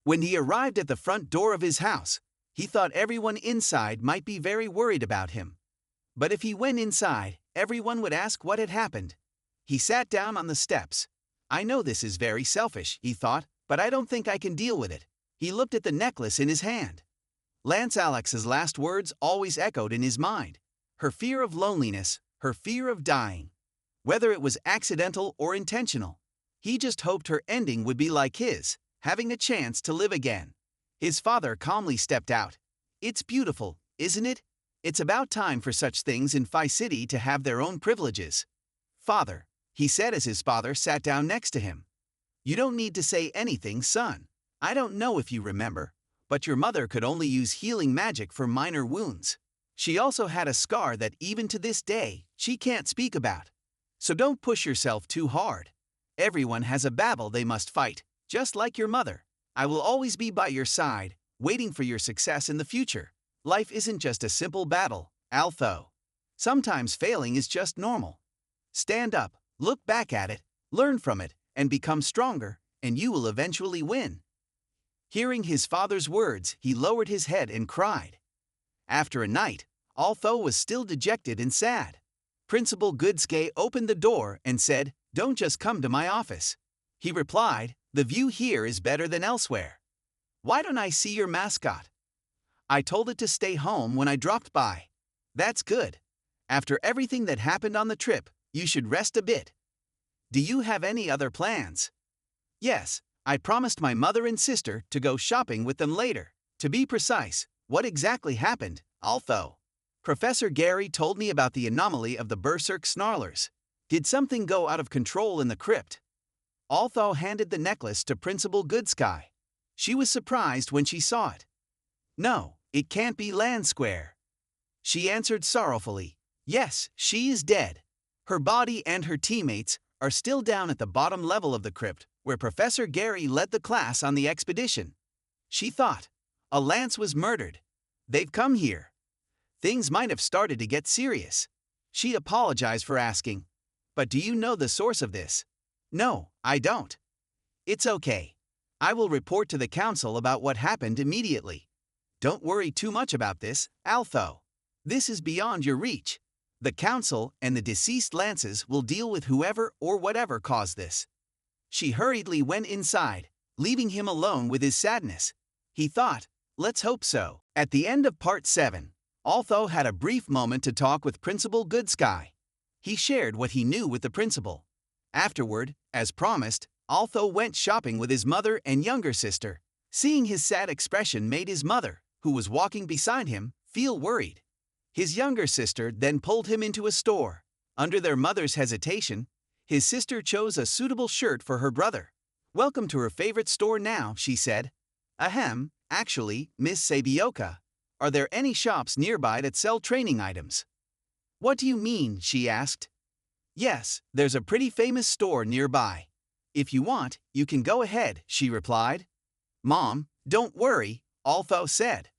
When he arrived at the front door of his house, he thought everyone inside might be very worried about him. But if he went inside, everyone would ask what had happened. He sat down on the steps. I know this is very selfish, he thought, but I don't think I can deal with it. He looked at the necklace in his hand. Lance Alex's last words always echoed in his mind. Her fear of loneliness, her fear of dying. Whether it was accidental or intentional, he just hoped her ending would be like his, having a chance to live again. His father calmly stepped out. It's beautiful, isn't it? It's about time for such things in Phi City to have their own privileges. Father, he said as his father sat down next to him. You don't need to say anything, son. I don't know if you remember, but your mother could only use healing magic for minor wounds. She also had a scar that even to this day, she can't speak about. So don't push yourself too hard. Everyone has a battle they must fight, just like your mother. I will always be by your side, waiting for your success in the future. Life isn't just a simple battle, Altho. Sometimes failing is just normal. Stand up, look back at it, learn from it, and become stronger, and you will eventually win. Hearing his father's words, he lowered his head and cried. After a night, Altho was still dejected and sad. Principal Goodsuke opened the door and said, "Don't just come to my office." He replied, "The view here is better than elsewhere. Why don't I see your mascot? I told it to stay home when I dropped by." "That's good. After everything that happened on the trip, you should rest a bit. Do you have any other plans?" "Yes, I promised my mother and sister to go shopping with them later." "To be precise, what exactly happened, Altho?" "Professor Gary told me about the anomaly of the berserk snarlers. Did something go out of control in the crypt?" Altho handed the necklace to Principal Goodsuke. She was surprised when she saw it. "No, it can't be Land Square." She answered sorrowfully. "Yes, she is dead. Her body and her teammates are still down at the bottom level of the crypt, where Professor Gary led the class on the expedition." She thought, "A Lance was murdered. They've come here. Things might have started to get serious." She apologized for asking, "But do you know the source of this?" "No, I don't." "It's okay. I will report to the council about what happened immediately. Don't worry too much about this, Altho. This is beyond your reach. The council and the deceased Lances will deal with whoever or whatever caused this." She hurriedly went inside, leaving him alone with his sadness. He thought, "Let's hope so." At the end of Part 7, Altho had a brief moment to talk with Principal Goodsuke. He shared what he knew with the principal. Afterward, as promised, Altho went shopping with his mother and younger sister. Seeing his sad expression made his mother, who was walking beside him, feel worried. His younger sister then pulled him into a store. Under their mother's hesitation, his sister chose a suitable shirt for her brother. "Welcome to her favorite store now," she said. "Ahem, actually, Miss Sabioka, are there any shops nearby that sell training items?" "What do you mean?" she asked. "Yes, there's a pretty famous store nearby. If you want, you can go ahead," she replied. "Mom, don't worry," Altho said.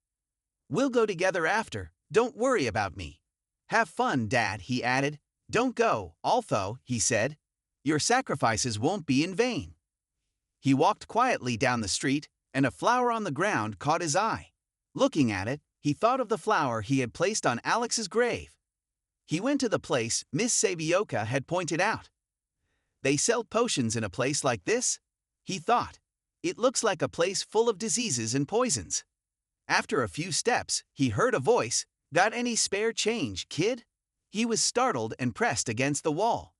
"We'll go together after, don't worry about me." "Have fun, Dad," he added. "Don't go, Altho," he said. "Your sacrifices won't be in vain." He walked quietly down the street, and a flower on the ground caught his eye. Looking at it, he thought of the flower he had placed on Alex's grave. He went to the place Miss Sabioka had pointed out. "They sell potions in a place like this?" he thought. "It looks like a place full of diseases and poisons." After a few steps, he heard a voice, "Got any spare change, kid?" He was startled and pressed against the wall.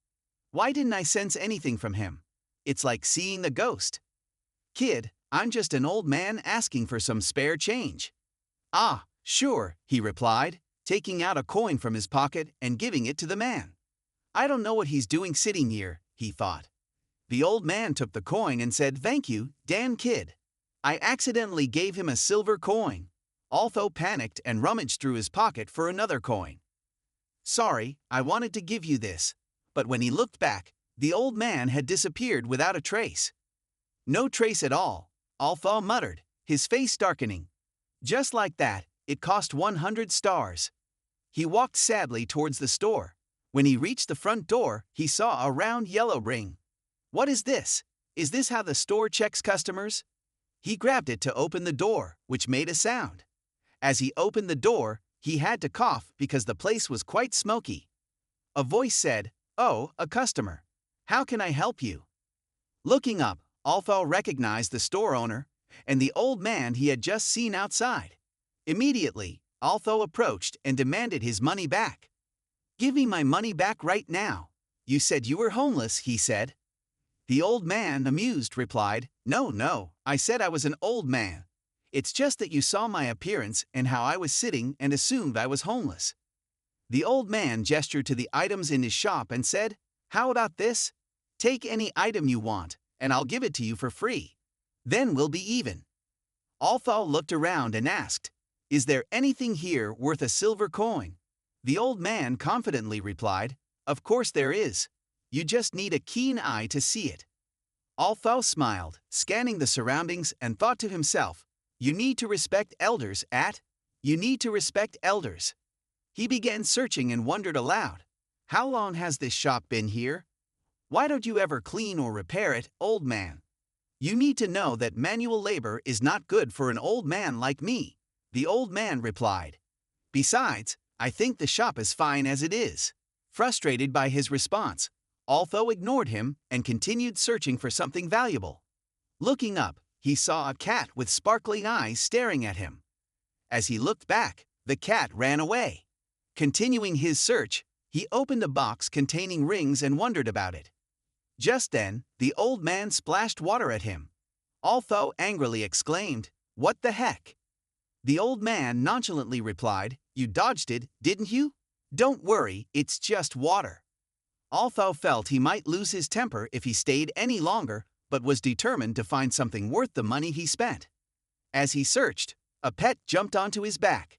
Why didn't I sense anything from him? It's like seeing the ghost. "Kid, I'm just an old man asking for some spare change." "Ah, sure," he replied, taking out a coin from his pocket and giving it to the man. "I don't know what he's doing sitting here," he thought. The old man took the coin and said, "Thank you, Dan kid. I accidentally gave him a silver coin." Altho panicked and rummaged through his pocket for another coin. "Sorry, I wanted to give you this." But when he looked back, the old man had disappeared without a trace. "No trace at all," Altho muttered, his face darkening. Just like that, it cost 100 stars. He walked sadly towards the store. When he reached the front door, he saw a round yellow ring. "What is this? Is this how the store checks customers?" He grabbed it to open the door, which made a sound. As he opened the door, he had to cough because the place was quite smoky. A voice said, "Oh, a customer. How can I help you?" Looking up, Althal recognized the store owner and the old man he had just seen outside. Immediately, Althal approached and demanded his money back. "Give me my money back right now. You said you were homeless," he said. The old man, amused, replied, No, I said I was an old man. It's just that you saw my appearance and how I was sitting and assumed I was homeless." The old man gestured to the items in his shop and said, "How about this? Take any item you want, and I'll give it to you for free. Then we'll be even." Althal looked around and asked, "Is there anything here worth a silver coin?" The old man confidently replied, "Of course there is. You just need a keen eye to see it." Althal smiled, scanning the surroundings, and thought to himself, You need to respect elders. He began searching and wondered aloud, "How long has this shop been here? Why don't you ever clean or repair it, old man? You need to know that manual labor is not good for an old man like me," the old man replied. "Besides, I think the shop is fine as it is." Frustrated by his response, Althal ignored him and continued searching for something valuable. Looking up, he saw a cat with sparkling eyes staring at him. As he looked back, the cat ran away. Continuing his search, he opened a box containing rings and wondered about it. Just then, the old man splashed water at him. Althal angrily exclaimed, "What the heck?" The old man nonchalantly replied, "You dodged it, didn't you? Don't worry, it's just water." Althal felt he might lose his temper if he stayed any longer, but was determined to find something worth the money he spent. As he searched, a pet jumped onto his back.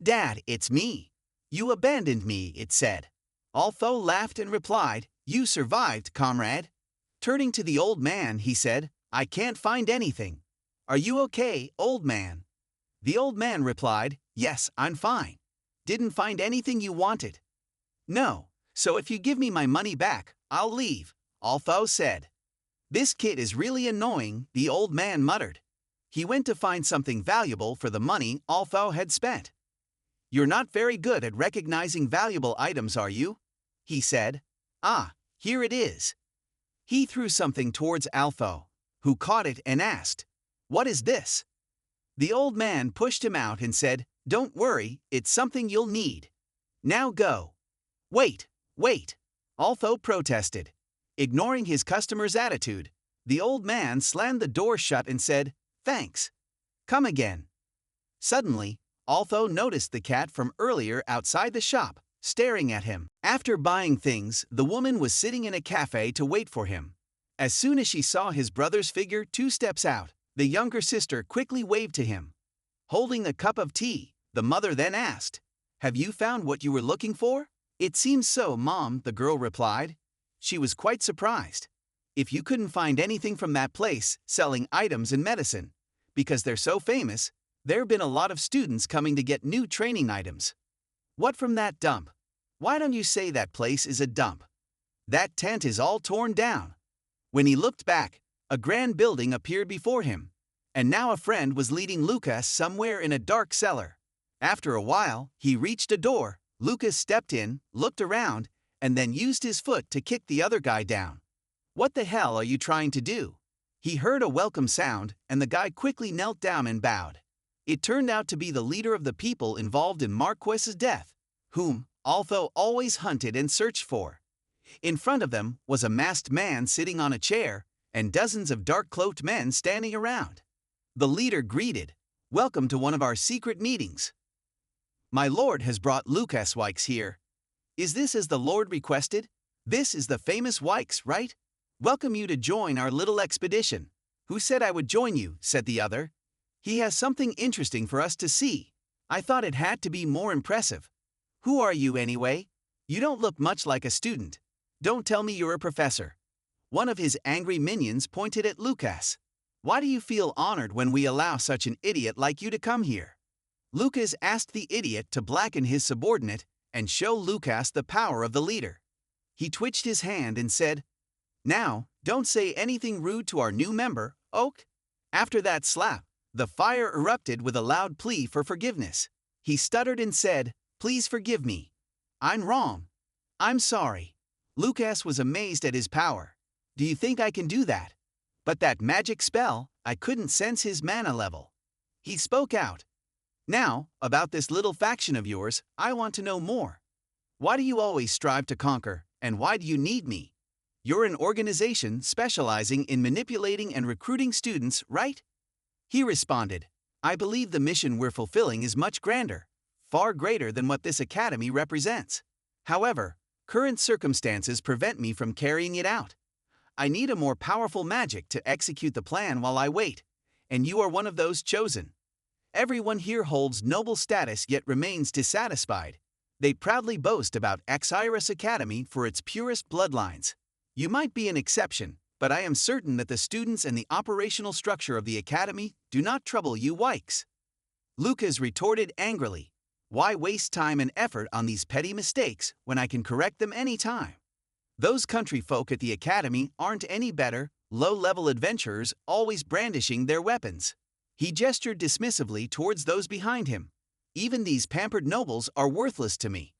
"Dad, it's me. You abandoned me," it said. Althal laughed and replied, "You survived, comrade." Turning to the old man, he said, "I can't find anything. Are you okay, old man?" The old man replied, "Yes, I'm fine. Didn't find anything you wanted?" "No, so if you give me my money back, I'll leave," Althal said. "This kid is really annoying," the old man muttered. He went to find something valuable for the money Althal had spent. "You're not very good at recognizing valuable items, are you?" he said. "Ah, here it is." He threw something towards Althal, who caught it and asked, "What is this?" The old man pushed him out and said, "Don't worry, it's something you'll need. Now go." Wait, Althal protested. Ignoring his customer's attitude, the old man slammed the door shut and said, "Thanks. Come again." Suddenly, Althal noticed the cat from earlier outside the shop, staring at him. After buying things, the woman was sitting in a cafe to wait for him. As soon as she saw his brother's figure 2 steps out, the younger sister quickly waved to him. Holding a cup of tea, the mother then asked, "Have you found what you were looking for?" "It seems so, Mom," the girl replied. She was quite surprised. "If you couldn't find anything from that place selling items and medicine, because they're so famous, there have been a lot of students coming to get new training items." "What from that dump? Why don't you say that place is a dump? That tent is all torn down." When he looked back, a grand building appeared before him, and now a friend was leading Lucas somewhere in a dark cellar. After a while, he reached a door. Lucas stepped in, looked around, and then used his foot to kick the other guy down. "What the hell are you trying to do?" He heard a welcome sound, and the guy quickly knelt down and bowed. It turned out to be the leader of the people involved in Marques's death, whom Althal always hunted and searched for. In front of them was a masked man sitting on a chair, and dozens of dark-cloaked men standing around. The leader greeted, "Welcome to one of our secret meetings. My lord has brought Lucas Wykes here. Is this as the Lord requested? This is the famous Wykes, right? Welcome you to join our little expedition." "Who said I would join you?" said the other. "He has something interesting for us to see. I thought it had to be more impressive. Who are you anyway? You don't look much like a student. Don't tell me you're a professor." One of his angry minions pointed at Lucas. "Why do you feel honored when we allow such an idiot like you to come here?" Lucas asked the idiot to blacken his subordinate and show Lucas the power of the leader. He twitched his hand and said, "Now, don't say anything rude to our new member, Oak." After that slap, the fire erupted with a loud plea for forgiveness. He stuttered and said, "Please forgive me. I'm wrong. I'm sorry." Lucas was amazed at his power. "Do you think I can do that?" But that magic spell, I couldn't sense his mana level. He spoke out. "Now, about this little faction of yours, I want to know more. Why do you always strive to conquer, and why do you need me? You're an organization specializing in manipulating and recruiting students, right?" He responded, "I believe the mission we're fulfilling is much grander, far greater than what this academy represents. However, current circumstances prevent me from carrying it out. I need a more powerful magic to execute the plan while I wait, and you are one of those chosen. Everyone here holds noble status yet remains dissatisfied. They proudly boast about Cyrus Academy for its purest bloodlines. You might be an exception, but I am certain that the students and the operational structure of the academy do not trouble you wikes." Lucas retorted angrily, "Why waste time and effort on these petty mistakes when I can correct them any time? Those country folk at the academy aren't any better, low-level adventurers always brandishing their weapons." He gestured dismissively towards those behind him. "Even these pampered nobles are worthless to me."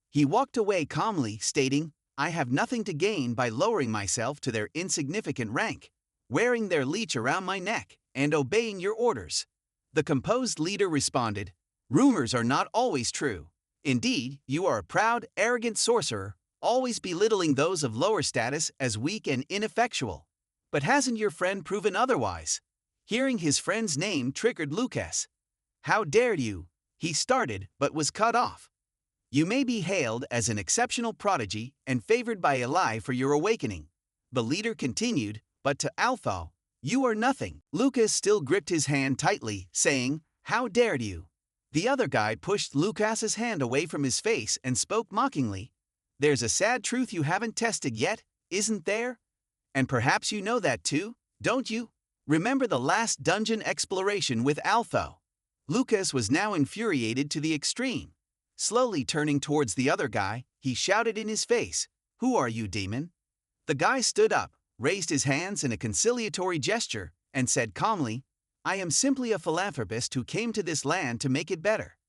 He walked away calmly, stating, "I have nothing to gain by lowering myself to their insignificant rank, wearing their leech around my neck, and obeying your orders." The composed leader responded, "Rumors are not always true. Indeed, you are a proud, arrogant sorcerer, always belittling those of lower status as weak and ineffectual. But hasn't your friend proven otherwise?" Hearing his friend's name triggered Lucas. "How dared you?" he started, but was cut off. "You may be hailed as an exceptional prodigy and favored by Eli for your awakening," the leader continued, "but to Alpha, you are nothing." Lucas still gripped his hand tightly, saying, "How dared you?" The other guy pushed Lucas's hand away from his face and spoke mockingly, "There's a sad truth you haven't tested yet, isn't there? And perhaps you know that too, don't you? Remember the last dungeon exploration with Alpha?" Lucas was now infuriated to the extreme. Slowly turning towards the other guy, he shouted in his face, "Who are you, demon?" The guy stood up, raised his hands in a conciliatory gesture, and said calmly, "I am simply a philanthropist who came to this land to make it better.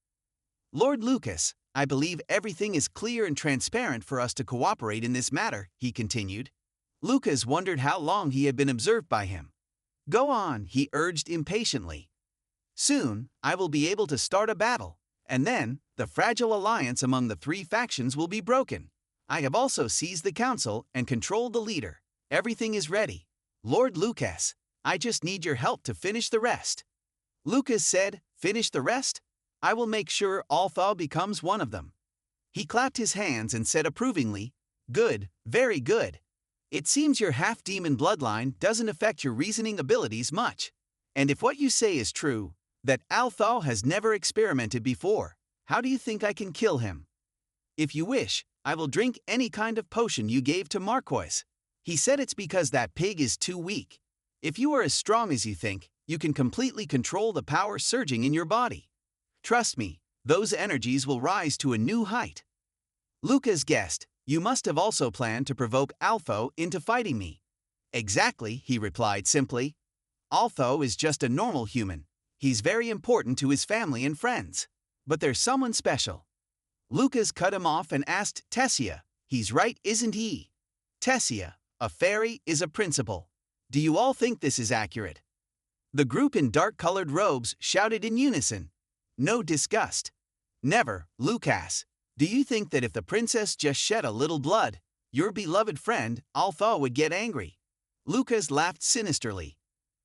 Lord Lucas, I believe everything is clear and transparent for us to cooperate in this matter," he continued. Lucas wondered how long he had been observed by him. "Go on," he urged impatiently. "Soon, I will be able to start a battle, and then, the fragile alliance among the three factions will be broken. I have also seized the council and controlled the leader. Everything is ready. Lord Lucas, I just need your help to finish the rest." Lucas said, "Finish the rest? I will make sure Alpha becomes one of them." He clapped his hands and said approvingly, "Good, very good. It seems your half-demon bloodline doesn't affect your reasoning abilities much. And if what you say is true, that Alpha has never experimented before, how do you think I can kill him? If you wish, I will drink any kind of potion you gave to Marquez. He said it's because that pig is too weak. If you are as strong as you think, you can completely control the power surging in your body. Trust me, those energies will rise to a new height." Lucas guessed, "You must have also planned to provoke Alpha into fighting me." "Exactly," he replied simply. "Alpha is just a normal human. He's very important to his family and friends. But there's someone special." Lucas cut him off and asked Tessia, "He's right, isn't he? Tessia, a fairy, is a principal. Do you all think this is accurate?" The group in dark-colored robes shouted in unison, "No disgust. Never, Lucas. Do you think that if the princess just shed a little blood, your beloved friend, Alpha, would get angry?" Lucas laughed sinisterly.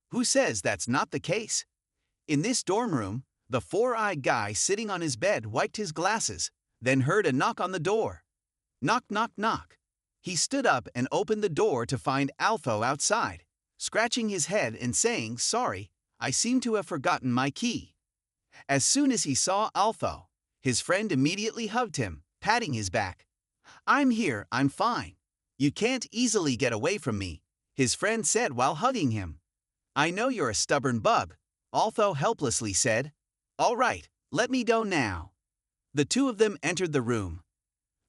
"Who says that's not the case?" In this dorm room, the four-eyed guy sitting on his bed wiped his glasses, then heard a knock on the door. Knock, knock, knock. He stood up and opened the door to find Alpha outside, scratching his head and saying, "Sorry, I seem to have forgotten my key." As soon as he saw Alpha, his friend immediately hugged him, patting his back. "I'm here, I'm fine. You can't easily get away from me," his friend said while hugging him. "I know you're a stubborn bug," Alpha helplessly said. "All right, let me go now." The two of them entered the room.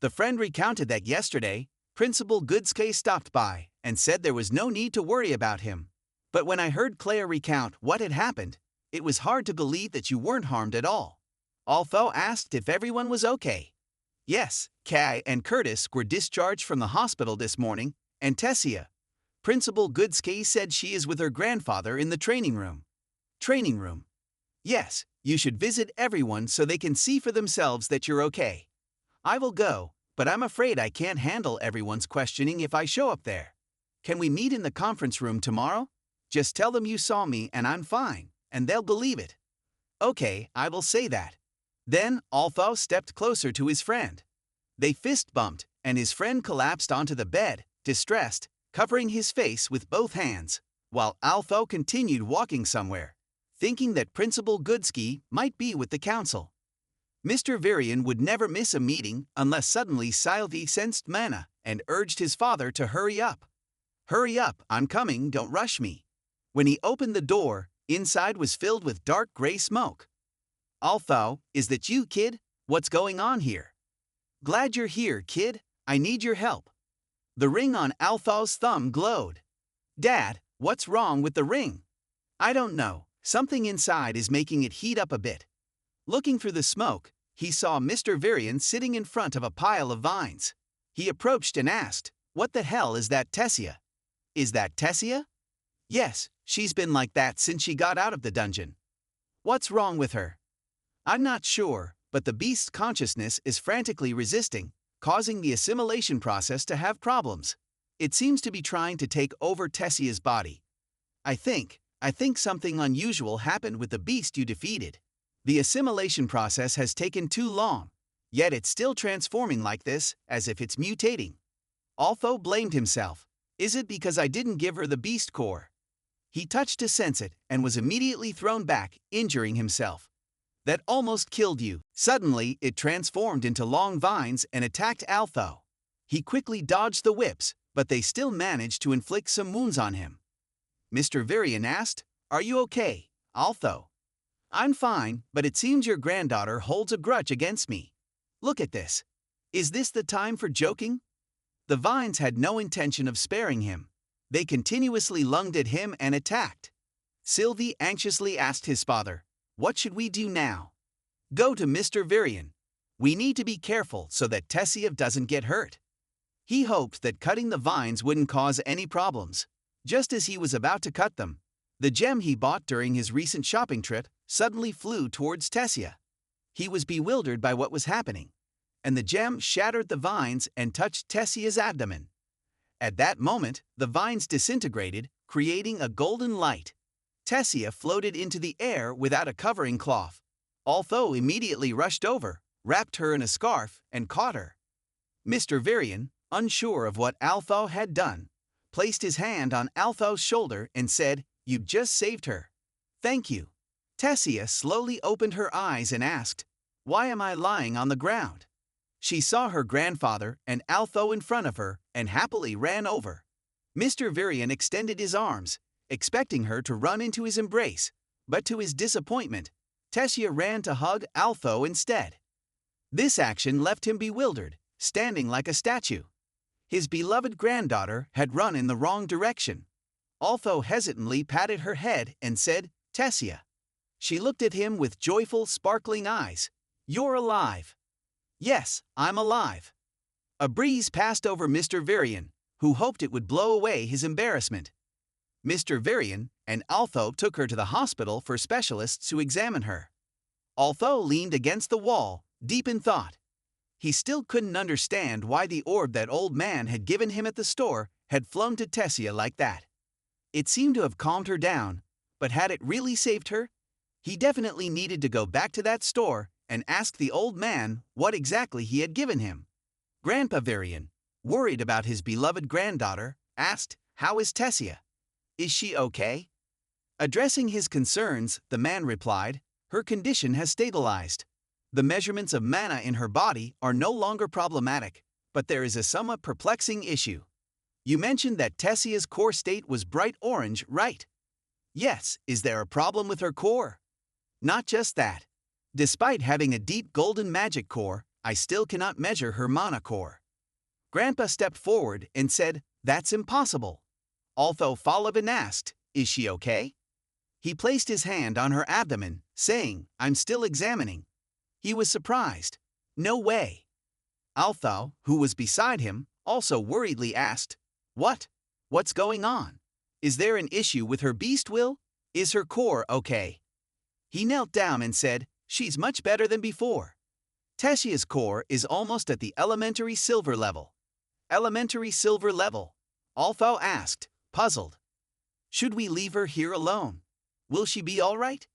The friend recounted that yesterday, Principal Goodskay stopped by and said there was no need to worry about him. But when I heard Claire recount what had happened, it was hard to believe that you weren't harmed at all. Although asked if everyone was okay. Yes, Kai and Curtis were discharged from the hospital this morning, and Tessia, Principal Goodski, said she is with her grandfather in the training room. Training room. Yes, you should visit everyone so they can see for themselves that you're okay. I will go, but I'm afraid I can't handle everyone's questioning if I show up there. Can we meet in the conference room tomorrow? Just tell them you saw me and I'm fine, and they'll believe it. Okay, I will say that. Then, Altho stepped closer to his friend. They fist-bumped, and his friend collapsed onto the bed, distressed, covering his face with both hands, while Altho continued walking somewhere, thinking that Principal Goodski might be with the council. Mr. Varian would never miss a meeting unless suddenly Sylvie sensed mana and urged his father to hurry up. Hurry up, I'm coming, don't rush me. When he opened the door, inside was filled with dark gray smoke. Altho, is that you, kid? What's going on here? Glad you're here, kid. I need your help. The ring on Altho's thumb glowed. Dad, what's wrong with the ring? I don't know. Something inside is making it heat up a bit. Looking through the smoke, he saw Mr. Varian sitting in front of a pile of vines. He approached and asked, "What the hell is that, Tessia?" Is that Tessia? Yes, she's been like that since she got out of the dungeon. What's wrong with her? I'm not sure, but the beast's consciousness is frantically resisting, causing the assimilation process to have problems. It seems to be trying to take over Tessia's body. I think something unusual happened with the beast you defeated. The assimilation process has taken too long, yet it's still transforming like this, as if it's mutating. Altho blamed himself. Is it because I didn't give her the beast core? He touched to sense it and was immediately thrown back, injuring himself. That almost killed you. Suddenly, it transformed into long vines and attacked Altho. He quickly dodged the whips, but they still managed to inflict some wounds on him. Mr. Varian asked, "Are you okay, Altho?" I'm fine, but it seems your granddaughter holds a grudge against me. Look at this. Is this the time for joking? The vines had no intention of sparing him. They continuously lunged at him and attacked. Sylvie anxiously asked his father, "What should we do now?" Go to Mr. Varian. We need to be careful so that Tessia doesn't get hurt. He hoped that cutting the vines wouldn't cause any problems. Just as he was about to cut them, the gem he bought during his recent shopping trip suddenly flew towards Tessia. He was bewildered by what was happening, and the gem shattered the vines and touched Tessia's abdomen. At that moment, the vines disintegrated, creating a golden light. Tessia floated into the air without a covering cloth. Altho immediately rushed over, wrapped her in a scarf, and caught her. Mr. Varian, unsure of what Altho had done, placed his hand on Altho's shoulder and said, "You've just saved her. Thank you." Tessia slowly opened her eyes and asked, "Why am I lying on the ground?" She saw her grandfather and Altho in front of her and happily ran over. Mr. Varian extended his arms, expecting her to run into his embrace, but to his disappointment, Tessia ran to hug Altho instead. This action left him bewildered, standing like a statue. His beloved granddaughter had run in the wrong direction. Altho hesitantly patted her head and said, "Tessia." She looked at him with joyful, sparkling eyes. "You're alive." "Yes, I'm alive." A breeze passed over Mr. Varian, who hoped it would blow away his embarrassment. Mr. Varian and Altho took her to the hospital for specialists to examine her. Altho leaned against the wall, deep in thought. He still couldn't understand why the orb that old man had given him at the store had flown to Tessia like that. It seemed to have calmed her down, but had it really saved her? He definitely needed to go back to that store and ask the old man what exactly he had given him. Grandpa Varian, worried about his beloved granddaughter, asked, "How is Tessia? Is she okay?" Addressing his concerns, the man replied, "Her condition has stabilized. The measurements of mana in her body are no longer problematic, but there is a somewhat perplexing issue. You mentioned that Tessia's core state was bright orange, right?" "Yes, is there a problem with her core?" "Not just that. Despite having a deep golden magic core, I still cannot measure her mana core." Grandpa stepped forward and said, "That's impossible." Altho followed and asked, Is she okay? He placed his hand on her abdomen, saying, I'm still examining. He was surprised. No way. Althau, who was beside him, also worriedly asked, What? What's going on? Is there an issue with her beast will? Is her core okay? He knelt down and said, She's much better than before. Tessia's core is almost at the elementary silver level. Elementary silver level? Althau asked, puzzled. Should we leave her here alone? Will she be all right?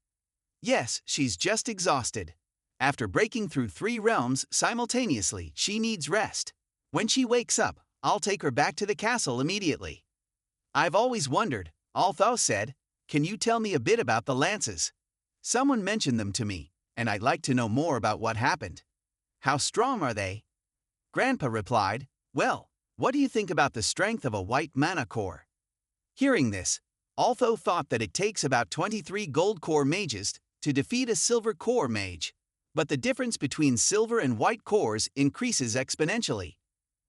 Yes, she's just exhausted. After breaking through 3 realms simultaneously, she needs rest. When she wakes up, I'll take her back to the castle immediately. I've always wondered, Althau said, can you tell me a bit about the lances? Someone mentioned them to me, and I'd like to know more about what happened. How strong are they? Grandpa replied, Well, what do you think about the strength of a white mana core? Hearing this, Althau thought that it takes about 23 gold core mages to defeat a silver core mage, but the difference between silver and white cores increases exponentially.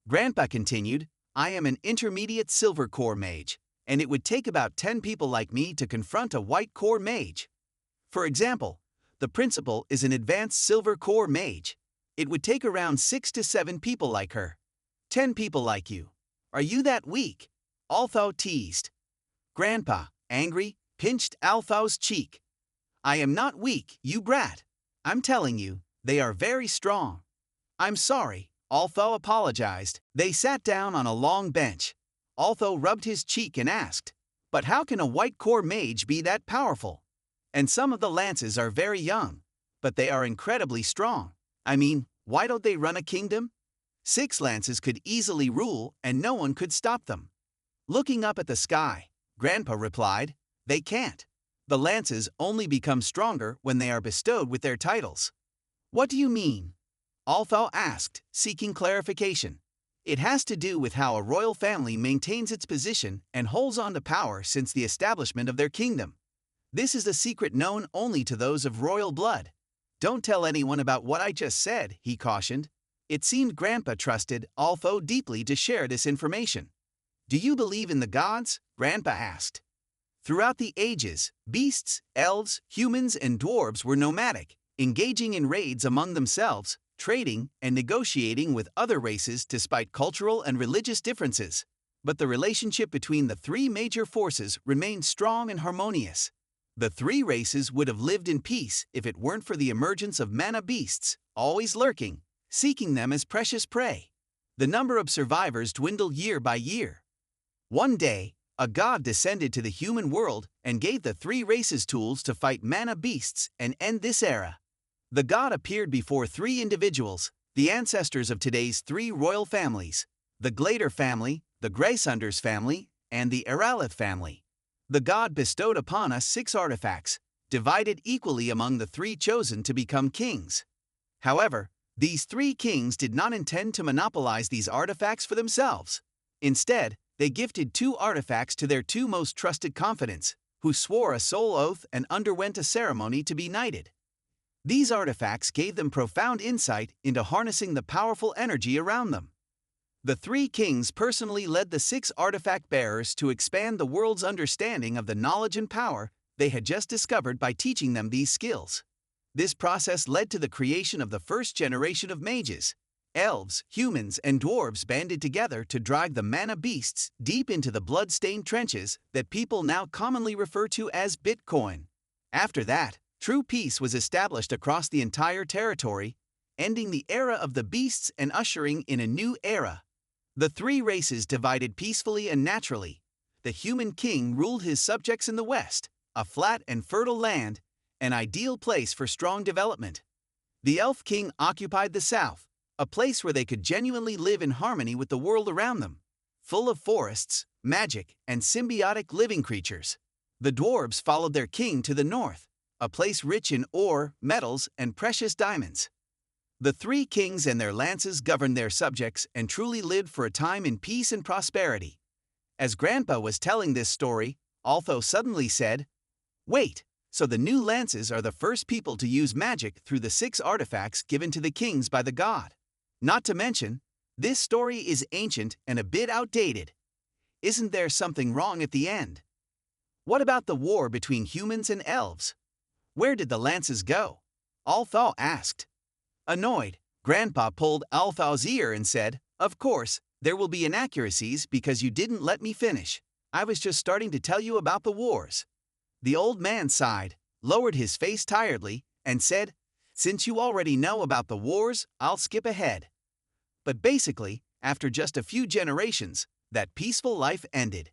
Grandpa continued, I am an intermediate silver core mage, and it would take about 10 people like me to confront a white core mage. For example, the principal is an advanced silver core mage. It would take around 6 to 7 people like her. 10 people like you. Are you that weak? Althau teased. Grandpa, angry, pinched Althau's cheek. I am not weak, you brat. I'm telling you, they are very strong. I'm sorry, Althau apologized. They sat down on a long bench. Althau rubbed his cheek and asked, But how can a white core mage be that powerful? And some of the lances are very young, but they are incredibly strong. I mean, why don't they run a kingdom? 6 lances could easily rule and no one could stop them. Looking up at the sky, Grandpa replied, They can't. The lances only become stronger when they are bestowed with their titles. What do you mean? Althau asked, seeking clarification. It has to do with how a royal family maintains its position and holds on to power since the establishment of their kingdom. This is a secret known only to those of royal blood. Don't tell anyone about what I just said, he cautioned. It seemed Grandpa trusted Althau deeply to share this information. Do you believe in the gods? Grandpa asked. Throughout the ages, beasts, elves, humans, and dwarves were nomadic, engaging in raids among themselves, trading, and negotiating with other races despite cultural and religious differences. But the relationship between the 3 major forces remained strong and harmonious. The 3 races would have lived in peace if it weren't for the emergence of mana beasts, always lurking, seeking them as precious prey. The number of survivors dwindled year by year. One day, a god descended to the human world and gave the 3 races tools to fight mana beasts and end this era. The god appeared before 3 individuals, the ancestors of today's 3 royal families, the Glader family, the Graysunders family, and the Eralith family. The god bestowed upon us 6 artifacts, divided equally among the 3 chosen to become kings. However, these 3 kings did not intend to monopolize these artifacts for themselves. Instead, they gifted 2 artifacts to their 2 most trusted confidants, who swore a soul oath and underwent a ceremony to be knighted. These artifacts gave them profound insight into harnessing the powerful energy around them. The 3 kings personally led the 6 artifact bearers to expand the world's understanding of the knowledge and power they had just discovered by teaching them these skills. This process led to the creation of the first generation of mages. Elves, humans, and dwarves banded together to drive the mana beasts deep into the blood-stained trenches that people now commonly refer to as Bitcoin. After that, true peace was established across the entire territory, ending the era of the beasts and ushering in a new era. The 3 races divided peacefully and naturally. The human king ruled his subjects in the west, a flat and fertile land, an ideal place for strong development. The elf king occupied the south, a place where they could genuinely live in harmony with the world around them, full of forests, magic, and symbiotic living creatures. The dwarves followed their king to the north, a place rich in ore, metals, and precious diamonds. The 3 kings and their lances governed their subjects and truly lived for a time in peace and prosperity. As Grandpa was telling this story, Althau suddenly said, Wait, so the new lances are the first people to use magic through the 6 artifacts given to the kings by the god. Not to mention, this story is ancient and a bit outdated. Isn't there something wrong at the end? What about the war between humans and elves? Where did the lances go? Althaw asked. Annoyed, Grandpa pulled Althaw's ear and said, Of course, there will be inaccuracies because you didn't let me finish. I was just starting to tell you about the wars. The old man sighed, lowered his face tiredly, and said, Since you already know about the wars, I'll skip ahead. But basically, after just a few generations, that peaceful life ended.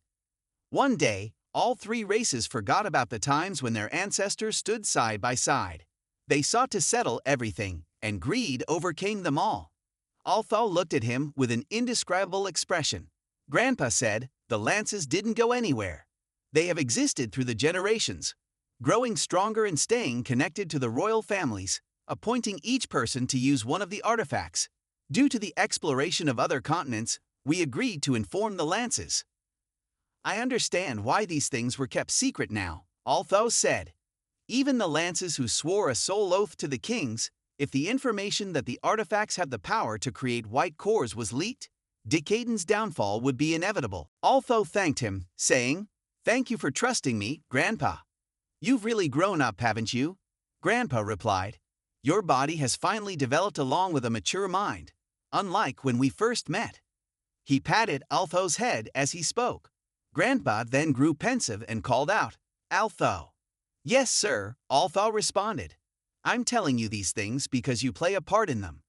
One day, all three races forgot about the times when their ancestors stood side by side. They sought to settle everything, and greed overcame them all. Althaw looked at him with an indescribable expression. Grandpa said, The lances didn't go anywhere. They have existed through the generations, growing stronger and staying connected to the royal families, appointing each person to use one of the artifacts. Due to the exploration of other continents, we agreed to inform the lances. I understand why these things were kept secret now, Althaw said. Even the lances who swore a soul oath to the kings, if the information that the artifacts have the power to create white cores was leaked, Decaden's downfall would be inevitable. Althaw thanked him, saying, Thank you for trusting me, Grandpa. You've really grown up, haven't you? Grandpa replied, Your body has finally developed along with a mature mind, unlike when we first met. He patted Althaw's head as he spoke. Grandpa then grew pensive and called out, Althaw. Yes, sir, Althaw responded. I'm telling you these things because you play a part in them.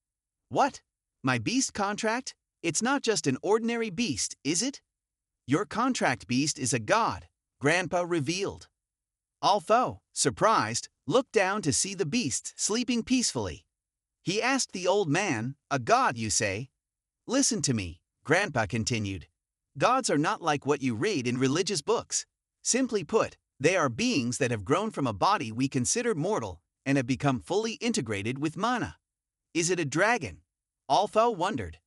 What? My beast contract? It's not just an ordinary beast, is it? Your contract beast is a god, Grandpa revealed. Althaw, surprised, looked down to see the beast sleeping peacefully. He asked the old man, A god, you say? Listen to me, Grandpa continued. Gods are not like what you read in religious books. Simply put, they are beings that have grown from a body we consider mortal and have become fully integrated with mana. Is it a dragon? Althaw wondered.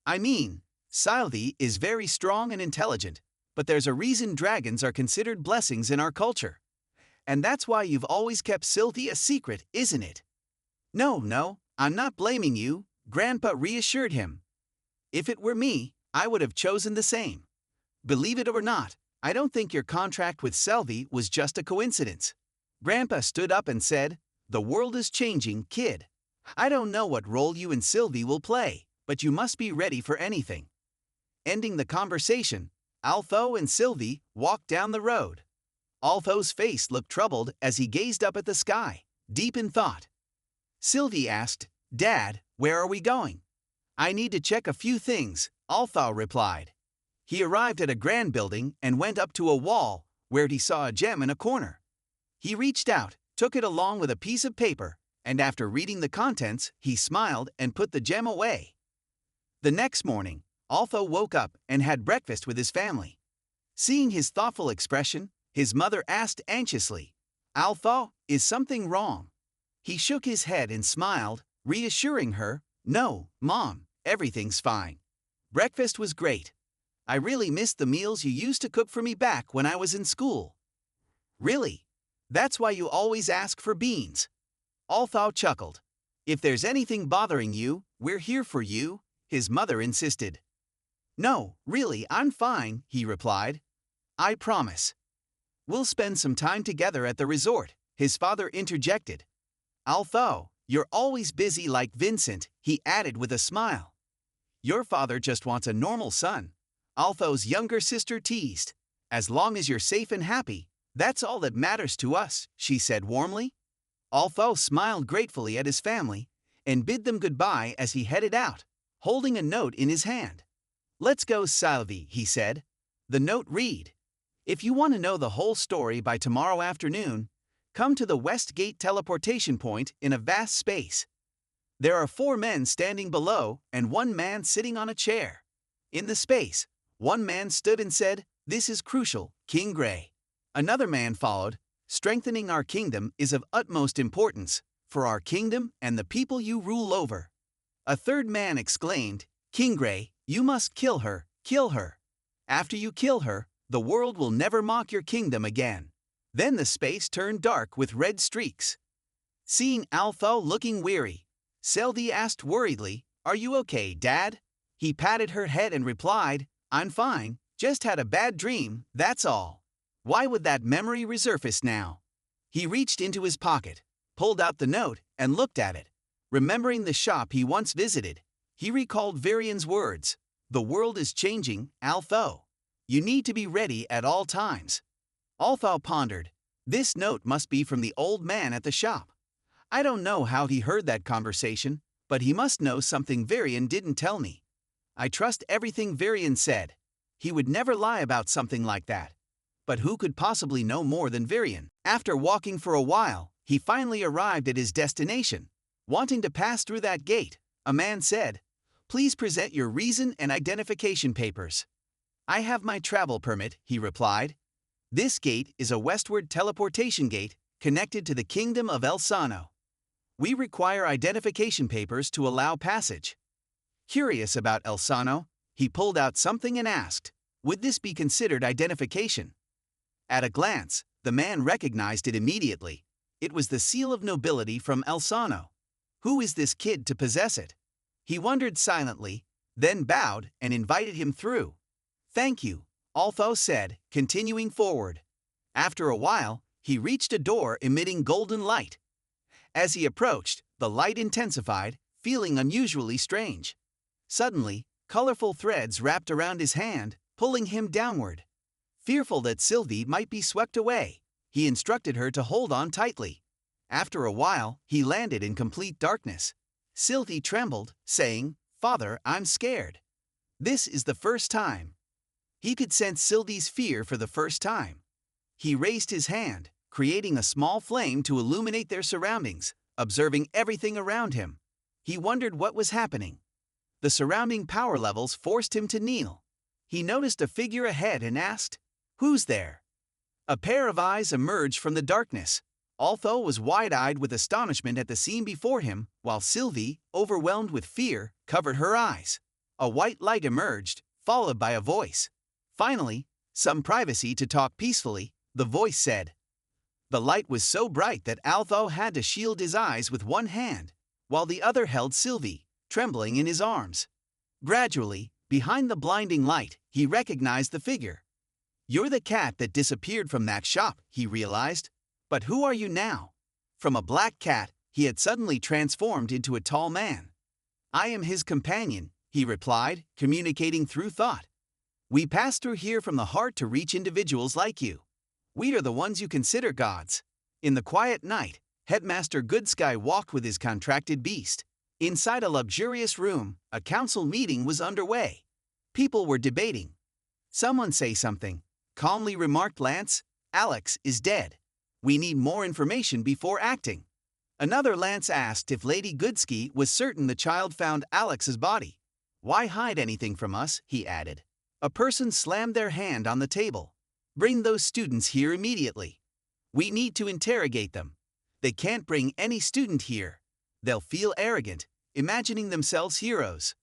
I mean, Sylvie is very strong and intelligent, but there's a reason dragons are considered blessings in our culture. And that's why you've always kept Sylvie a secret, isn't it? No, I'm not blaming you, Grandpa reassured him. If it were me, I would have chosen the same. Believe it or not, I don't think your contract with Sylvie was just a coincidence. Grandpa stood up and said, The world is changing, kid. I don't know what role you and Sylvie will play, but you must be ready for anything. Ending the conversation, Althaw and Sylvie walked down the road. Althaw's face looked troubled as he gazed up at the sky, deep in thought. Sylvie asked, Dad, where are we going? I need to check a few things, Althaw replied. He arrived at a grand building and went up to a wall where he saw a gem in a corner. He reached out, took it along with a piece of paper, and after reading the contents, he smiled and put the gem away. The next morning, Althaw woke up and had breakfast with his family. Seeing his thoughtful expression, his mother asked anxiously, Althaw, is something wrong? He shook his head and smiled, reassuring her, No, Mom, everything's fine. Breakfast was great. I really missed the meals you used to cook for me back when I was in school. Really? That's why you always ask for beans. Althaw chuckled. If there's anything bothering you, we're here for you, his mother insisted. No, really, I'm fine, he replied. I promise. We'll spend some time together at the resort, his father interjected. Althaw, you're always busy like Vincent, he added with a smile. Your father just wants a normal son, Althaw's younger sister teased. As long as you're safe and happy, that's all that matters to us, she said warmly. Althaw smiled gratefully at his family and bid them goodbye as he headed out, holding a note in his hand. Let's go, Sylvie, he said. The note read, If you want to know the whole story by tomorrow afternoon, come to the West Gate teleportation point in a vast space. There are 4 men standing below and 1 man sitting on a chair. In the space, 1 man stood and said, This is crucial, King Gray. Another man followed, Strengthening our kingdom is of utmost importance, for our kingdom and the people you rule over. A third man exclaimed, King Gray, you must kill her, kill her. After you kill her, the world will never mock your kingdom again. Then the space turned dark with red streaks. Seeing Althaw looking weary, Sylvie asked worriedly, Are you okay, Dad? He patted her head and replied, I'm fine, just had a bad dream, that's all. Why would that memory resurface now? He reached into his pocket, pulled out the note, and looked at it. Remembering the shop he once visited, he recalled Varian's words. The world is changing, Altho. You need to be ready at all times. Altho pondered. This note must be from the old man at the shop. I don't know how he heard that conversation, but he must know something Varian didn't tell me. I trust everything Varian said. He would never lie about something like that. But who could possibly know more than Varian? After walking for a while, he finally arrived at his destination. Wanting to pass through that gate, a man said, "Please present your reason and identification papers." "I have my travel permit," he replied. "This gate is a westward teleportation gate connected to the kingdom of El Sano. We require identification papers to allow passage." Curious about El Sano, he pulled out something and asked, "Would this be considered identification?" At a glance, the man recognized it immediately. It was the seal of nobility from El Sano. Who is this kid to possess it? He wondered silently, then bowed and invited him through. "Thank you," Altho said, continuing forward. After a while, he reached a door emitting golden light. As he approached, the light intensified, feeling unusually strange. Suddenly, colorful threads wrapped around his hand, pulling him downward. Fearful that Sylvie might be swept away, he instructed her to hold on tightly. After a while, he landed in complete darkness. Sylvie trembled, saying, "Father, I'm scared." This is the first time. He could sense Sylvie's fear for the first time. He raised his hand, creating a small flame to illuminate their surroundings, observing everything around him. He wondered what was happening. The surrounding power levels forced him to kneel. He noticed a figure ahead and asked, "Who's there?" A pair of eyes emerged from the darkness. Altho was wide-eyed with astonishment at the scene before him, while Sylvie, overwhelmed with fear, covered her eyes. A white light emerged, followed by a voice. Finally, some privacy to talk peacefully, the voice said. The light was so bright that Altho had to shield his eyes with one hand, while the other held Sylvie, trembling in his arms. Gradually, behind the blinding light, he recognized the figure. "You're the cat that disappeared from that shop," he realized. "But who are you now?" From a black cat, he had suddenly transformed into a tall man. "I am his companion," he replied, communicating through thought. "We pass through here from the heart to reach individuals like you. We are the ones you consider gods." In the quiet night, Headmaster Goodsky walked with his contracted beast. Inside a luxurious room, a council meeting was underway. People were debating. "Someone say something," calmly remarked Lance. "Alex is dead. We need more information before acting." Another Lance asked if Lady Goodsky was certain the child found Alex's body. "Why hide anything from us?" he added. A person slammed their hand on the table. "Bring those students here immediately. We need to interrogate them. They can't bring any student here. They'll feel arrogant, imagining themselves heroes.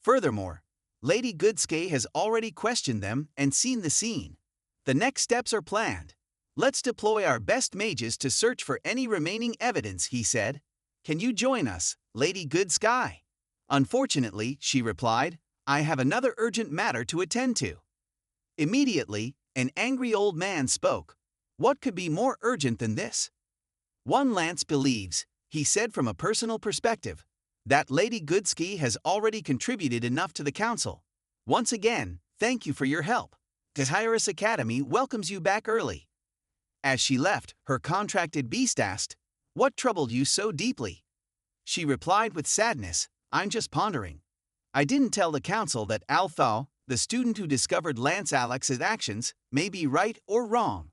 Furthermore, Lady Goodsky has already questioned them and seen the scene. The next steps are planned. Let's deploy our best mages to search for any remaining evidence," he said. "Can you join us, Lady Goodsky?" "Unfortunately," she replied, "I have another urgent matter to attend to." Immediately, an angry old man spoke. "What could be more urgent than this?" "One Lance believes," he said from a personal perspective, "that Lady Goodsky has already contributed enough to the council. Once again, thank you for your help. The Cyrus Academy welcomes you back early." As she left, her contracted beast asked, "What troubled you so deeply?" She replied with sadness, "I'm just pondering. I didn't tell the council that Altho, the student who discovered Lance Alex's actions, may be right or wrong.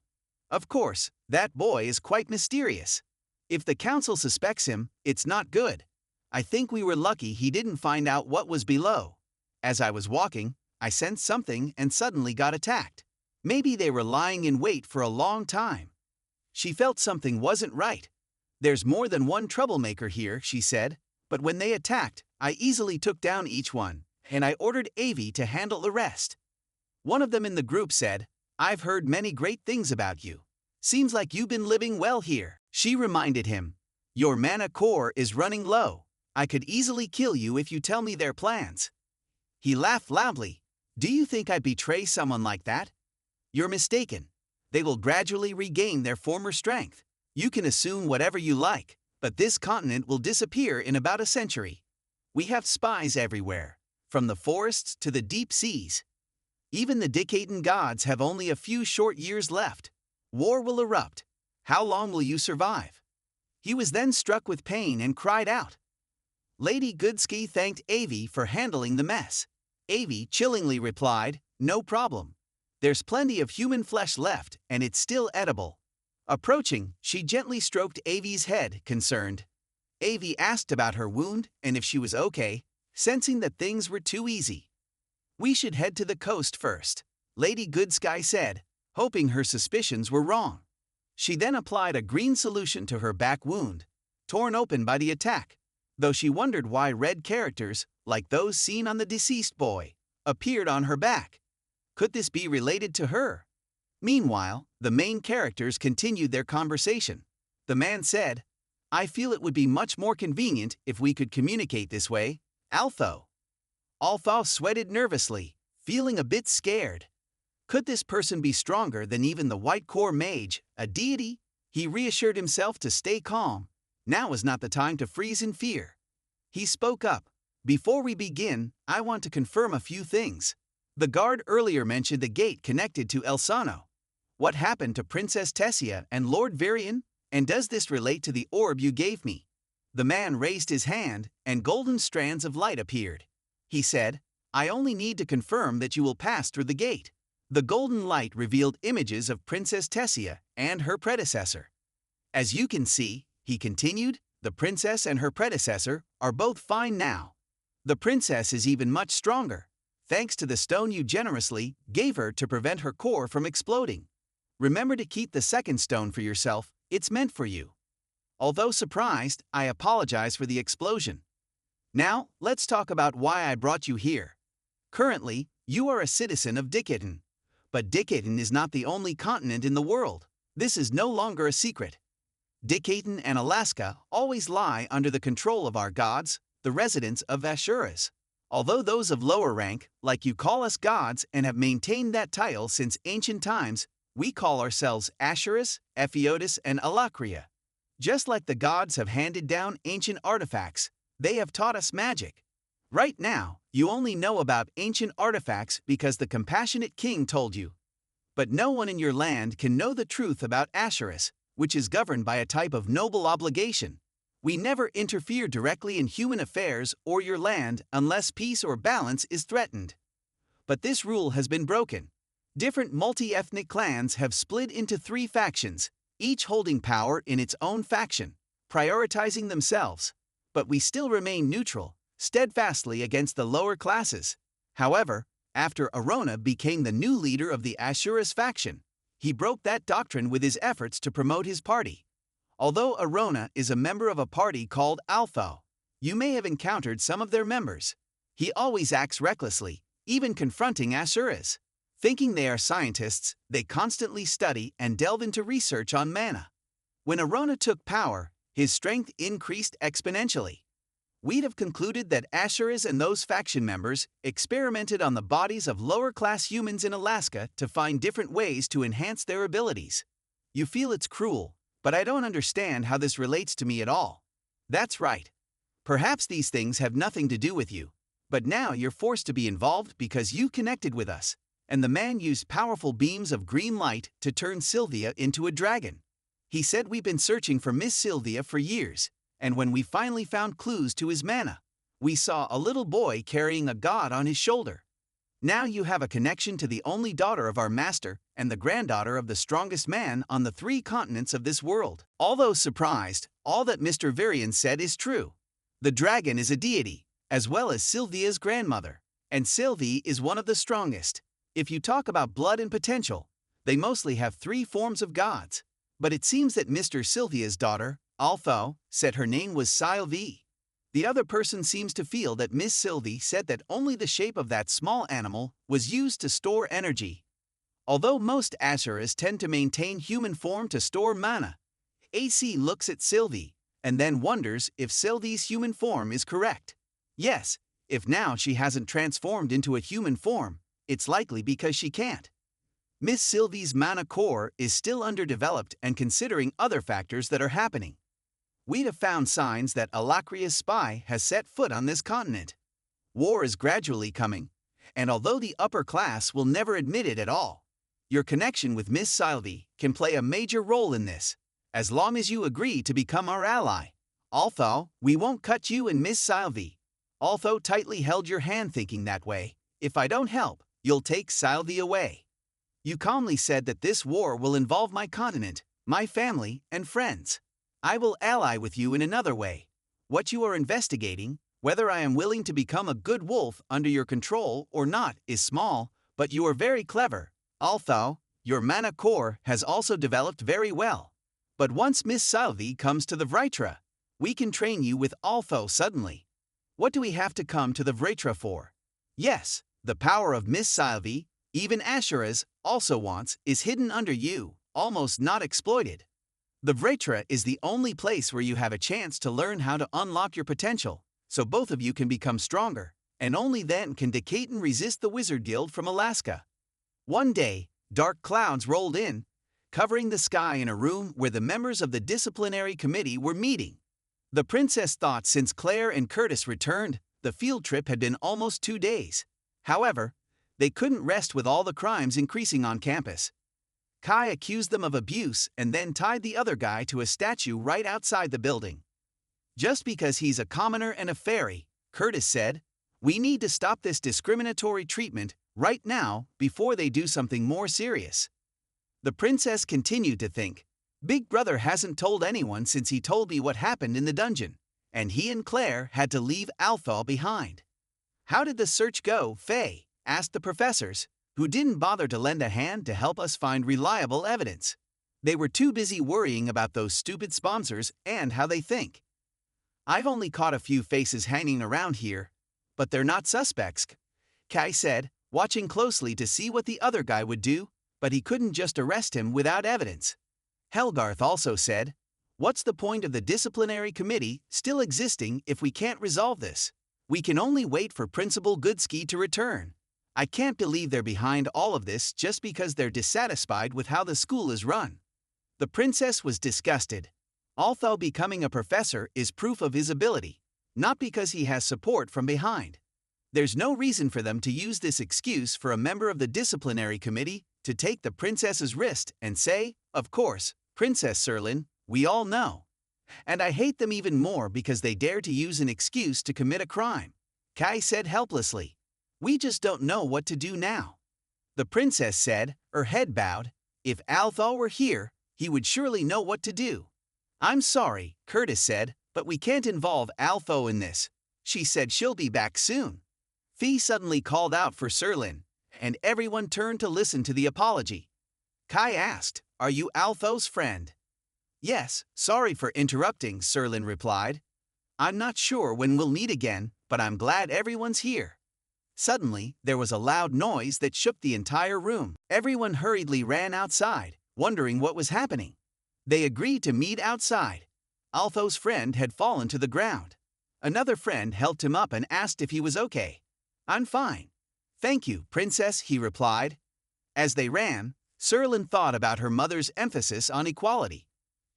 Of course, that boy is quite mysterious. If the council suspects him, it's not good. I think we were lucky he didn't find out what was below. As I was walking, I sensed something and suddenly got attacked. Maybe they were lying in wait for a long time." She felt something wasn't right. "There's more than one troublemaker here," she said, "but when they attacked, I easily took down each one, and I ordered Avi to handle the rest." One of them in the group said, "I've heard many great things about you. Seems like you've been living well here." She reminded him, "Your mana core is running low. I could easily kill you if you tell me their plans." He laughed loudly. "Do you think I'd betray someone like that? You're mistaken. They will gradually regain their former strength. You can assume whatever you like, but this continent will disappear in about a century. We have spies everywhere, from the forests to the deep seas. Even the decadent gods have only a few short years left. War will erupt. How long will you survive? He was then struck with pain and cried out. Lady Goodski thanked Avi for handling the mess. Avi chillingly replied, "No problem. There's plenty of human flesh left, and it's still edible." Approaching, she gently stroked Avi's head, concerned. Avi asked about her wound and if she was okay, sensing that things were too easy. "We should head to the coast first," Lady Goodsky said, hoping her suspicions were wrong. She then applied a green solution to her back wound, torn open by the attack, though she wondered why red characters, like those seen on the deceased boy, appeared on her back. Could this be related to her? Meanwhile, the main characters continued their conversation. The man said, "I feel it would be much more convenient if we could communicate this way, Altho." Altho sweated nervously, feeling a bit scared. Could this person be stronger than even the White Core Mage, a deity? He reassured himself to stay calm. Now was not the time to freeze in fear. He spoke up. "Before we begin, I want to confirm a few things. The guard earlier mentioned the gate connected to Elsano. What happened to Princess Tessia and Lord Varian? And does this relate to the orb you gave me?" The man raised his hand, and golden strands of light appeared. He said, "I only need to confirm that you will pass through the gate." The golden light revealed images of Princess Tessia and her predecessor. "As you can see," he continued, "the princess and her predecessor are both fine now. The princess is even much stronger, thanks to the stone you generously gave her to prevent her core from exploding. Remember to keep the second stone for yourself, it's meant for you." Although surprised, I apologize for the explosion. Now, let's talk about why I brought you here. Currently, you are a citizen of Dickaton. But Dickaton is not the only continent in the world. This is no longer a secret. Dickaton and Alaska always lie under the control of our gods, the residents of asuras. Although those of lower rank, like you, call us gods and have maintained that title since ancient times, we call ourselves Asuras, Ephiodus, and Alakria. Just like the gods have handed down ancient artifacts, they have taught us magic. Right now, you only know about ancient artifacts because the compassionate king told you. But no one in your land can know the truth about Asuras, which is governed by a type of noble obligation. We never interfere directly in human affairs or your land unless peace or balance is threatened. But this rule has been broken. Different multi-ethnic clans have split into 3 factions, each holding power in its own faction, prioritizing themselves. But we still remain neutral, steadfastly against the lower classes. However, after Arona became the new leader of the Asuras faction, he broke that doctrine with his efforts to promote his party. Although Arona is a member of a party called Altho, you may have encountered some of their members. He always acts recklessly, even confronting Asuras. Thinking they are scientists, they constantly study and delve into research on mana. When Arona took power, his strength increased exponentially. We'd have concluded that Asuras and those faction members experimented on the bodies of lower-class humans in Alaska to find different ways to enhance their abilities. You feel it's cruel, but I don't understand how this relates to me at all. That's right. Perhaps these things have nothing to do with you, but now you're forced to be involved because you connected with us, and the man used powerful beams of green light to turn Sylvia into a dragon. He said we've been searching for Miss Sylvia for years, and when we finally found clues to his mana, we saw a little boy carrying a god on his shoulder. Now you have a connection to the only daughter of our master and the granddaughter of the strongest man on the 3 continents of this world. Although surprised, all that Mr. Varian said is true. The dragon is a deity, as well as Sylvia's grandmother, and Sylvie is one of the strongest. If you talk about blood and potential, they mostly have 3 forms of gods. But it seems that Mr. Sylvia's daughter, Altho, said her name was Sylvie. The other person seems to feel that Miss Sylvie said that only the shape of that small animal was used to store energy. Although most Asuras tend to maintain human form to store mana, AC looks at Sylvie and then wonders if Sylvie's human form is correct. Yes, if now she hasn't transformed into a human form, it's likely because she can't. Miss Sylvie's mana core is still underdeveloped and considering other factors that are happening. We'd have found signs that Alacria's spy has set foot on this continent. War is gradually coming, and although the upper class will never admit it at all, your connection with Miss Sylvie can play a major role in this, as long as you agree to become our ally. Although, we won't cut you and Miss Sylvie. Although tightly held your hand thinking that way, if I don't help, you'll take Sylvie away. You calmly said that this war will involve my continent, my family, and friends. I will ally with you in another way. What you are investigating, whether I am willing to become a good wolf under your control or not, is small, but you are very clever. Although, your mana core has also developed very well. But once Miss Sylvie comes to the Vritra, we can train you with Altho suddenly. What do we have to come to the Vritra for? Yes, the power of Miss Sylvie, even asuras, also wants, is hidden under you, almost not exploited. The Vritra is the only place where you have a chance to learn how to unlock your potential, so both of you can become stronger, and only then can Decaton resist the Wizard Guild from Alaska. One day, dark clouds rolled in, covering the sky in a room where the members of the Disciplinary Committee were meeting. The princess thought since Claire and Curtis returned, the field trip had been almost 2 days. However, they couldn't rest with all the crimes increasing on campus. Kai accused them of abuse and then tied the other guy to a statue right outside the building. Just because he's a commoner and a fairy, Curtis said, we need to stop this discriminatory treatment right now before they do something more serious. The princess continued to think, Big Brother hasn't told anyone since he told me what happened in the dungeon, and he and Claire had to leave Althal behind. How did the search go, Faye? Asked the professors, who didn't bother to lend a hand to help us find reliable evidence. They were too busy worrying about those stupid sponsors and how they think. I've only caught a few faces hanging around here, but they're not suspects, Kai said, watching closely to see what the other guy would do, but he couldn't just arrest him without evidence. Helgarth also said, what's the point of the disciplinary committee still existing if we can't resolve this? We can only wait for Principal Goodski to return. I can't believe they're behind all of this just because they're dissatisfied with how the school is run. The princess was disgusted. Although becoming a professor is proof of his ability, not because he has support from behind. There's no reason for them to use this excuse for a member of the disciplinary committee to take the princess's wrist and say, of course, Princess Serlin, we all know. And I hate them even more because they dare to use an excuse to commit a crime. Kai said helplessly. We just don't know what to do now. The princess said, her head bowed, if Althal were here, he would surely know what to do. I'm sorry, Curtis said, but we can't involve Althal in this. She said she'll be back soon. Fee suddenly called out for Serlin, and everyone turned to listen to the apology. Kai asked, are you Althal's friend? Yes, sorry for interrupting, Serlin replied. I'm not sure when we'll meet again, but I'm glad everyone's here. Suddenly, there was a loud noise that shook the entire room. Everyone hurriedly ran outside, wondering what was happening. They agreed to meet outside. Altho's friend had fallen to the ground. Another friend helped him up and asked if he was okay. I'm fine. Thank you, Princess, he replied. As they ran, Serlin thought about her mother's emphasis on equality.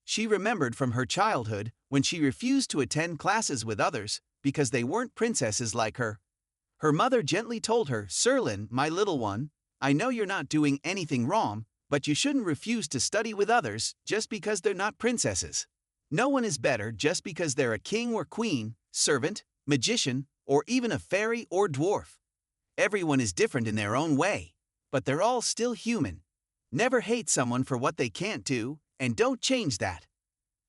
She remembered from her childhood when she refused to attend classes with others because they weren't princesses like her. Her mother gently told her, Serlin, my little one, I know you're not doing anything wrong, but you shouldn't refuse to study with others just because they're not princesses. No one is better just because they're a king or queen, servant, magician, or even a fairy or dwarf. Everyone is different in their own way, but they're all still human. Never hate someone for what they can't do, and don't change that.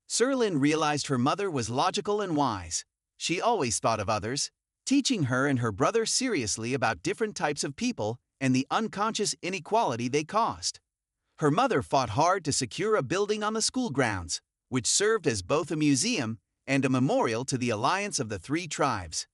Serlin realized her mother was logical and wise. She always thought of others, teaching her and her brother seriously about different types of people and the unconscious inequality they caused. Her mother fought hard to secure a building on the school grounds, which served as both a museum and a memorial to the alliance of the 3 tribes.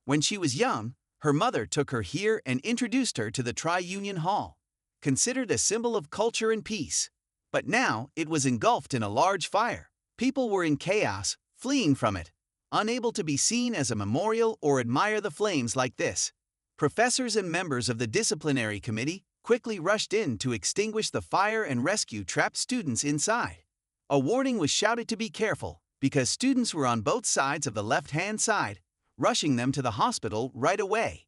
When she was young, her mother took her here and introduced her to the Tri-Union Hall, considered a symbol of culture and peace. But now it was engulfed in a large fire. People were in chaos, fleeing from it, unable to be seen as a memorial or admire the flames like this. Professors and members of the disciplinary committee quickly rushed in to extinguish the fire and rescue trapped students inside. A warning was shouted to be careful, because students were on both sides of the left-hand side, rushing them to the hospital right away.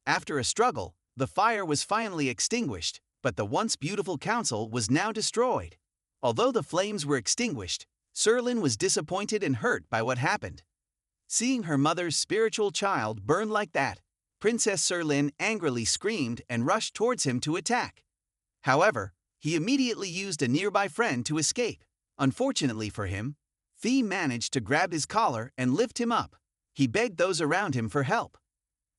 After a struggle, the fire was finally extinguished, but the once beautiful council was now destroyed. Although the flames were extinguished, Serlin was disappointed and hurt by what happened. Seeing her mother's spiritual child burn like that, Princess Serlin angrily screamed and rushed towards him to attack. However, he immediately used a nearby friend to escape. Unfortunately for him, Fee managed to grab his collar and lift him up. He begged those around him for help.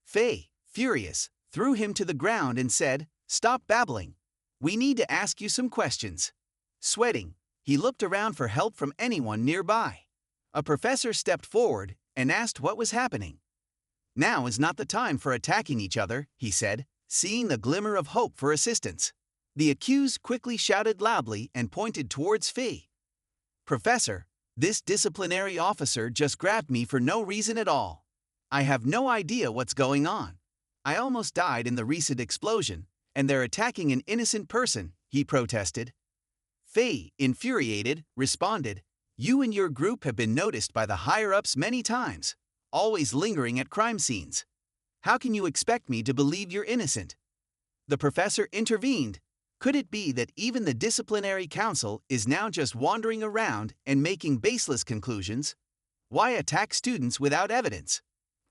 Faye, furious, threw him to the ground and said, "Stop babbling. We need to ask you some questions." Sweating, he looked around for help from anyone nearby. A professor stepped forward and asked what was happening. "Now is not the time for attacking each other," he said, seeing the glimmer of hope for assistance. The accused quickly shouted loudly and pointed towards Fee. "Professor, this disciplinary officer just grabbed me for no reason at all. I have no idea what's going on. I almost died in the recent explosion, and they're attacking an innocent person," he protested. Fee, infuriated, responded, "You and your group have been noticed by the higher-ups many times, always lingering at crime scenes. How can you expect me to believe you're innocent?" The professor intervened. Could it be that even the disciplinary council is now just wandering around and making baseless conclusions? Why attack students without evidence?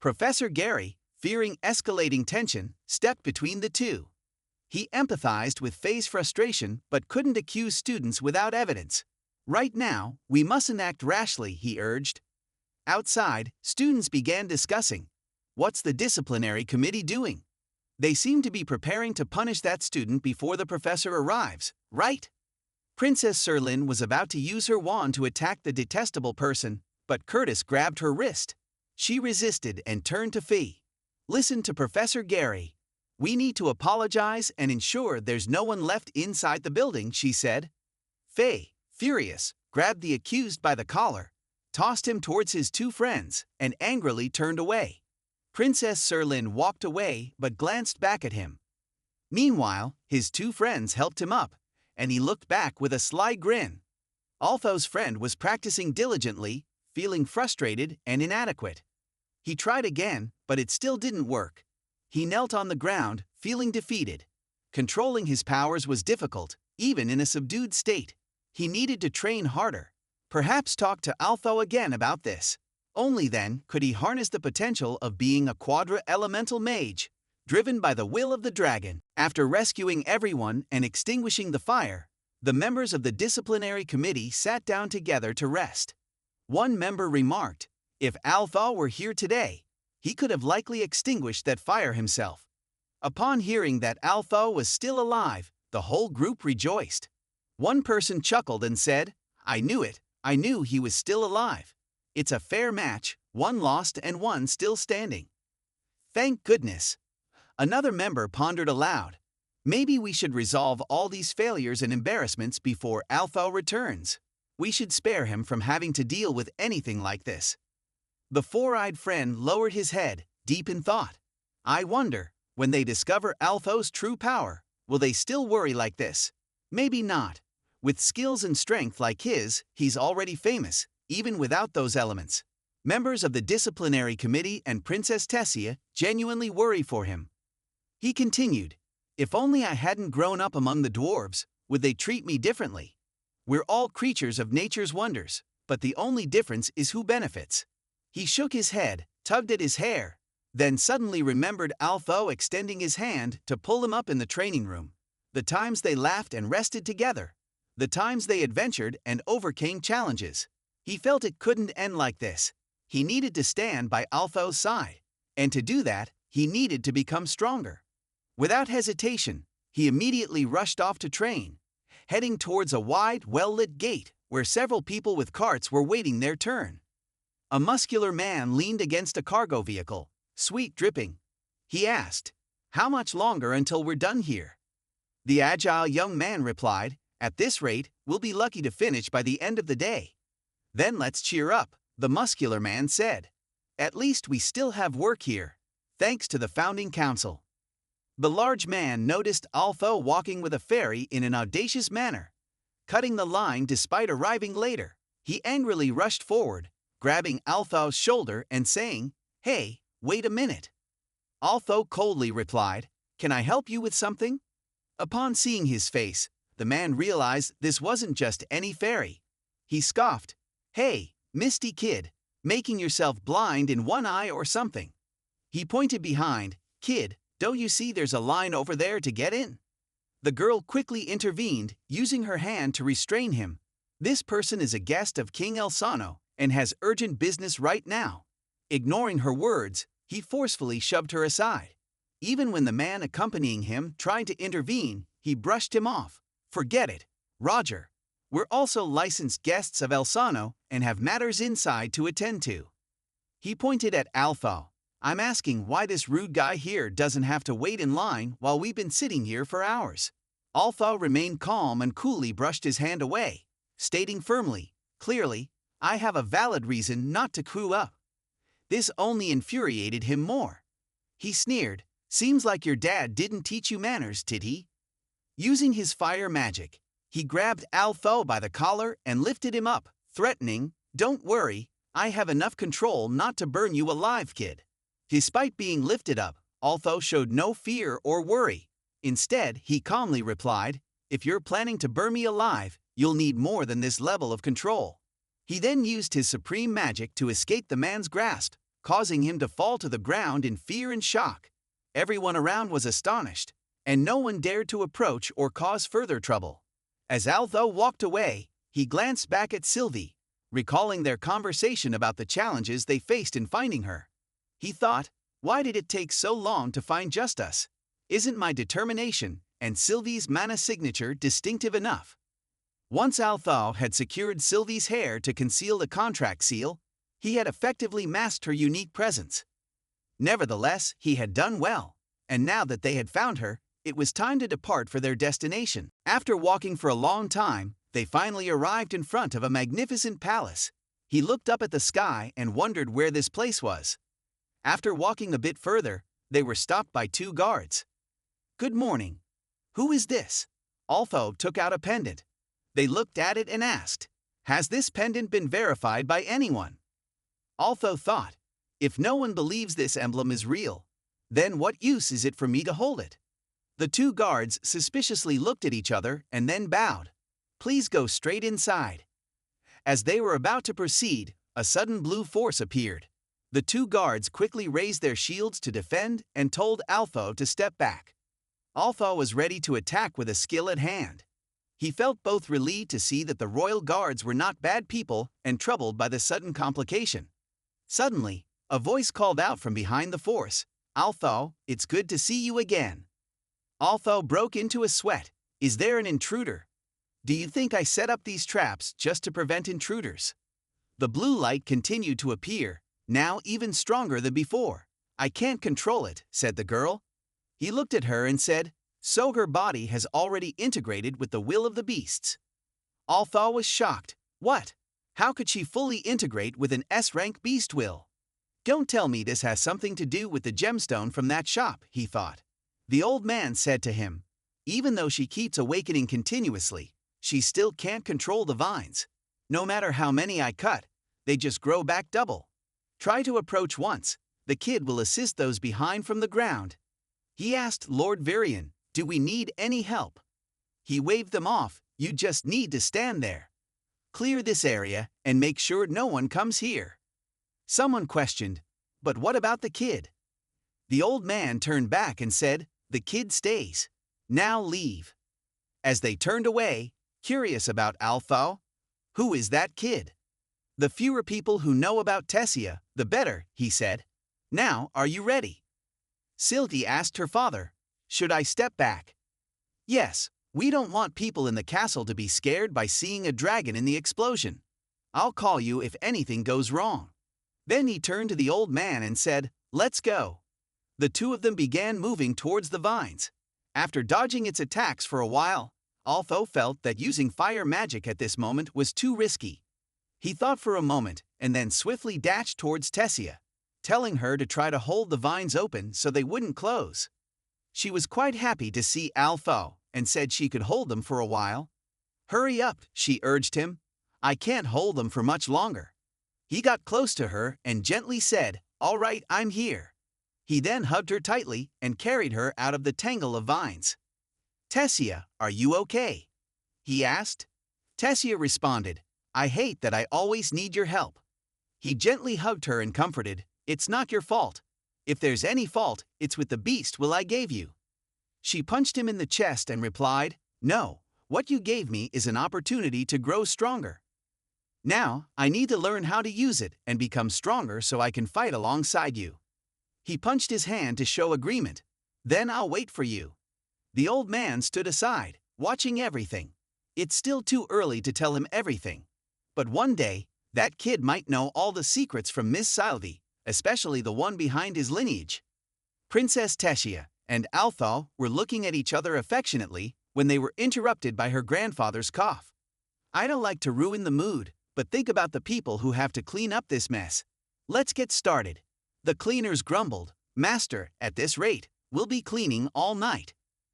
Professor Gary, fearing escalating tension, stepped between the two. He empathized with Faye's frustration but couldn't accuse students without evidence. "Right now, we mustn't act rashly," he urged. Outside, students began discussing. "What's the disciplinary committee doing? They seem to be preparing to punish that student before the professor arrives, right?" Princess Serlin was about to use her wand to attack the detestable person, but Curtis grabbed her wrist. She resisted and turned to Fee. "Listen to Professor Gary. We need to apologize and ensure there's no one left inside the building," she said. Fee, furious, grabbed the accused by the collar, tossed him towards his two friends, and angrily turned away. Princess Serlin walked away but glanced back at him. Meanwhile, his two friends helped him up, and he looked back with a sly grin. Altho's friend was practicing diligently, feeling frustrated and inadequate. He tried again, but it still didn't work. He knelt on the ground, feeling defeated. Controlling his powers was difficult, even in a subdued state. He needed to train harder. Perhaps talk to Altho again about this. Only then could he harness the potential of being a quadra-elemental mage, driven by the will of the dragon. After rescuing everyone and extinguishing the fire, the members of the disciplinary committee sat down together to rest. One member remarked, "If Altho were here today, he could have likely extinguished that fire himself." Upon hearing that Altho was still alive, the whole group rejoiced. One person chuckled and said, "I knew it, I knew he was still alive. It's a fair match, one lost and one still standing." "Thank goodness." Another member pondered aloud. "Maybe we should resolve all these failures and embarrassments before Altho returns. We should spare him from having to deal with anything like this." The four-eyed friend lowered his head, deep in thought. "I wonder, when they discover Altho's true power, will they still worry like this? Maybe not. With skills and strength like his, he's already famous, even without those elements." Members of the disciplinary committee and Princess Tessia genuinely worry for him. He continued, "If only I hadn't grown up among the dwarves, would they treat me differently? We're all creatures of nature's wonders, but the only difference is who benefits." He shook his head, tugged at his hair, then suddenly remembered Altho extending his hand to pull him up in the training room. The times they laughed and rested together. The times they adventured and overcame challenges. He felt it couldn't end like this. He needed to stand by Altho's side, and to do that, he needed to become stronger. Without hesitation, he immediately rushed off to train, heading towards a wide, well-lit gate where several people with carts were waiting their turn. A muscular man leaned against a cargo vehicle, sweat dripping. He asked, "How much longer until we're done here?" The agile young man replied, "At this rate, we'll be lucky to finish by the end of the day." "Then let's cheer up," the muscular man said. "At least we still have work here, thanks to the founding council." The large man noticed Altho walking with a fairy in an audacious manner, cutting the line despite arriving later. He angrily rushed forward, grabbing Altho's shoulder and saying, "Hey, wait a minute." Altho coldly replied, "Can I help you with something?" Upon seeing his face, the man realized this wasn't just any fairy. He scoffed, "Hey, misty kid, making yourself blind in one eye or something." He pointed behind, "Kid, don't you see there's a line over there to get in?" The girl quickly intervened, using her hand to restrain him. "This person is a guest of King Elsano and has urgent business right now." Ignoring her words, he forcefully shoved her aside. Even when the man accompanying him tried to intervene, he brushed him off. "Forget it, Roger. We're also licensed guests of Elsano and have matters inside to attend to." He pointed at Altho. "I'm asking why this rude guy here doesn't have to wait in line while we've been sitting here for hours." Altho remained calm and coolly brushed his hand away, stating firmly, "Clearly, I have a valid reason not to queue up." This only infuriated him more. He sneered, "Seems like your dad didn't teach you manners, did he?" Using his fire magic, he grabbed Altho by the collar and lifted him up, threatening, "Don't worry, I have enough control not to burn you alive, kid." Despite being lifted up, Altho showed no fear or worry. Instead, he calmly replied, "If you're planning to burn me alive, you'll need more than this level of control." He then used his supreme magic to escape the man's grasp, causing him to fall to the ground in fear and shock. Everyone around was astonished, and no one dared to approach or cause further trouble. As Altho walked away, he glanced back at Sylvie, recalling their conversation about the challenges they faced in finding her. He thought, "Why did it take so long to find just us? Isn't my determination and Sylvie's mana signature distinctive enough?" Once Altho had secured Sylvie's hair to conceal the contract seal, he had effectively masked her unique presence. Nevertheless, he had done well, and now that they had found her, it was time to depart for their destination. After walking for a long time, they finally arrived in front of a magnificent palace. He looked up at the sky and wondered where this place was. After walking a bit further, they were stopped by two guards. "Good morning. Who is this?" Altho took out a pendant. They looked at it and asked, "Has this pendant been verified by anyone?" Altho thought, "If no one believes this emblem is real, then what use is it for me to hold it?" The two guards suspiciously looked at each other and then bowed. "Please go straight inside." As they were about to proceed, a sudden blue force appeared. The two guards quickly raised their shields to defend and told Altho to step back. Altho was ready to attack with a skill at hand. He felt both relieved to see that the royal guards were not bad people and troubled by the sudden complication. Suddenly, a voice called out from behind the force, "Altho, it's good to see you again." Altho broke into a sweat. "Is there an intruder? Do you think I set up these traps just to prevent intruders?" The blue light continued to appear, now even stronger than before. "I can't control it," said the girl. He looked at her and said, "So her body has already integrated with the will of the beasts." Altho was shocked. What? How could she fully integrate with an S-rank beast will? "Don't tell me this has something to do with the gemstone from that shop," he thought. The old man said to him, "Even though she keeps awakening continuously, she still can't control the vines. No matter how many I cut, they just grow back double. Try to approach once, the kid will assist those behind from the ground." He asked Lord Virion, "Do we need any help?" He waved them off, "You just need to stand there. Clear this area and make sure no one comes here." Someone questioned, "But what about the kid?" The old man turned back and said, "The kid stays. Now leave." As they turned away, curious about Altho, "Who is that kid?" "The fewer people who know about Tessia, the better," he said. "Now, are you ready?" Sylvie asked her father, "Should I step back?" "Yes, we don't want people in the castle to be scared by seeing a dragon in the explosion. I'll call you if anything goes wrong." Then he turned to the old man and said, "Let's go." The two of them began moving towards the vines. After dodging its attacks for a while, Altho felt that using fire magic at this moment was too risky. He thought for a moment and then swiftly dashed towards Tessia, telling her to try to hold the vines open so they wouldn't close. She was quite happy to see Altho and said she could hold them for a while. Hurry up, she urged him. I can't hold them for much longer. He got close to her and gently said, All right, I'm here. He then hugged her tightly and carried her out of the tangle of vines. Tessia, are you okay? He asked. Tessia responded, I hate that I always need your help. He gently hugged her and comforted, It's not your fault. If there's any fault, it's with the beast will I gave you. She punched him in the chest and replied, No, what you gave me is an opportunity to grow stronger. Now, I need to learn how to use it and become stronger so I can fight alongside you. He punched his hand to show agreement. Then I'll wait for you. The old man stood aside, watching everything. It's still too early to tell him everything. But one day, that kid might know all the secrets from Miss Sylvie, especially the one behind his lineage. Princess Tessia and Altho were looking at each other affectionately when they were interrupted by her grandfather's cough. I don't like to ruin the mood, but think about the people who have to clean up this mess. Let's get started. The cleaners grumbled, Master, at this rate, we'll be cleaning all night.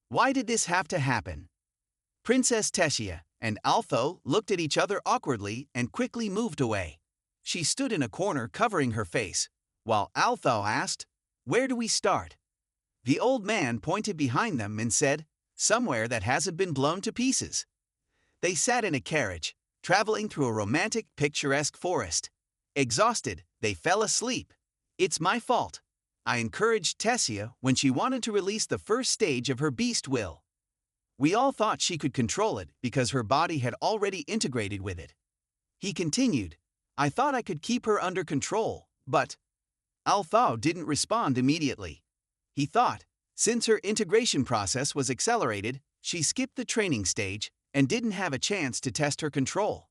Why did this have to happen? Princess Tessia and Altho looked at each other awkwardly and quickly moved away. She stood in a corner covering her face, while Altho asked, Where do we start? The old man pointed behind them and said, Somewhere that hasn't been blown to pieces. They sat in a carriage, traveling through a romantic, picturesque forest. Exhausted, they fell asleep. It's my fault. I encouraged Tessia when she wanted to release the first stage of her beast will. We all thought she could control it because her body had already integrated with it. He continued, I thought I could keep her under control, but Altho didn't respond immediately. He thought, since her integration process was accelerated, she skipped the training stage and didn't have a chance to test her control.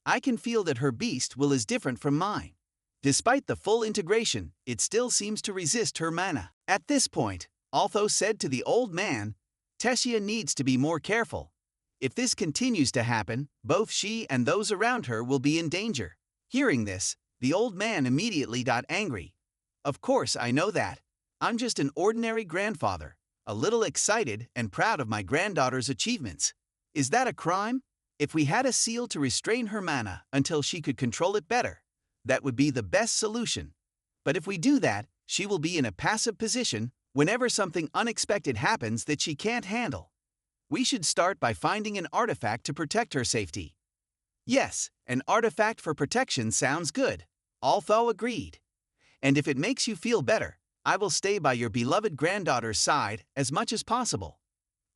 I can feel that her beast will is different from mine. Despite the full integration, it still seems to resist her mana. At this point, Altho said to the old man, Tessia needs to be more careful. If this continues to happen, both she and those around her will be in danger. Hearing this, the old man immediately got angry. Of course I know that. I'm just an ordinary grandfather, a little excited and proud of my granddaughter's achievements. Is that a crime? If we had a seal to restrain her mana until she could control it better, that would be the best solution. But if we do that, she will be in a passive position whenever something unexpected happens that she can't handle. We should start by finding an artifact to protect her safety. Yes, an artifact for protection sounds good. Altho agreed. And if it makes you feel better, I will stay by your beloved granddaughter's side as much as possible.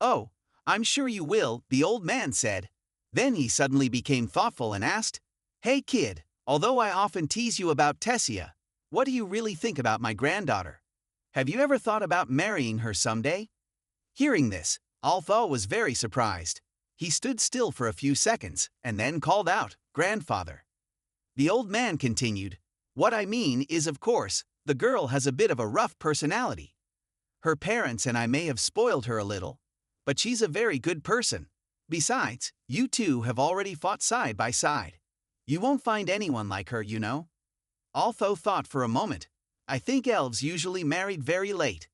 Oh, I'm sure you will, the old man said. Then he suddenly became thoughtful and asked, Hey kid, although I often tease you about Tessia, what do you really think about my granddaughter? Have you ever thought about marrying her someday? Hearing this, Altho was very surprised. He stood still for a few seconds and then called out, Grandfather. The old man continued, What I mean is, of course, the girl has a bit of a rough personality. Her parents and I may have spoiled her a little, but she's a very good person. Besides, you two have already fought side by side. You won't find anyone like her, you know. Altho thought for a moment. I think elves usually married very late.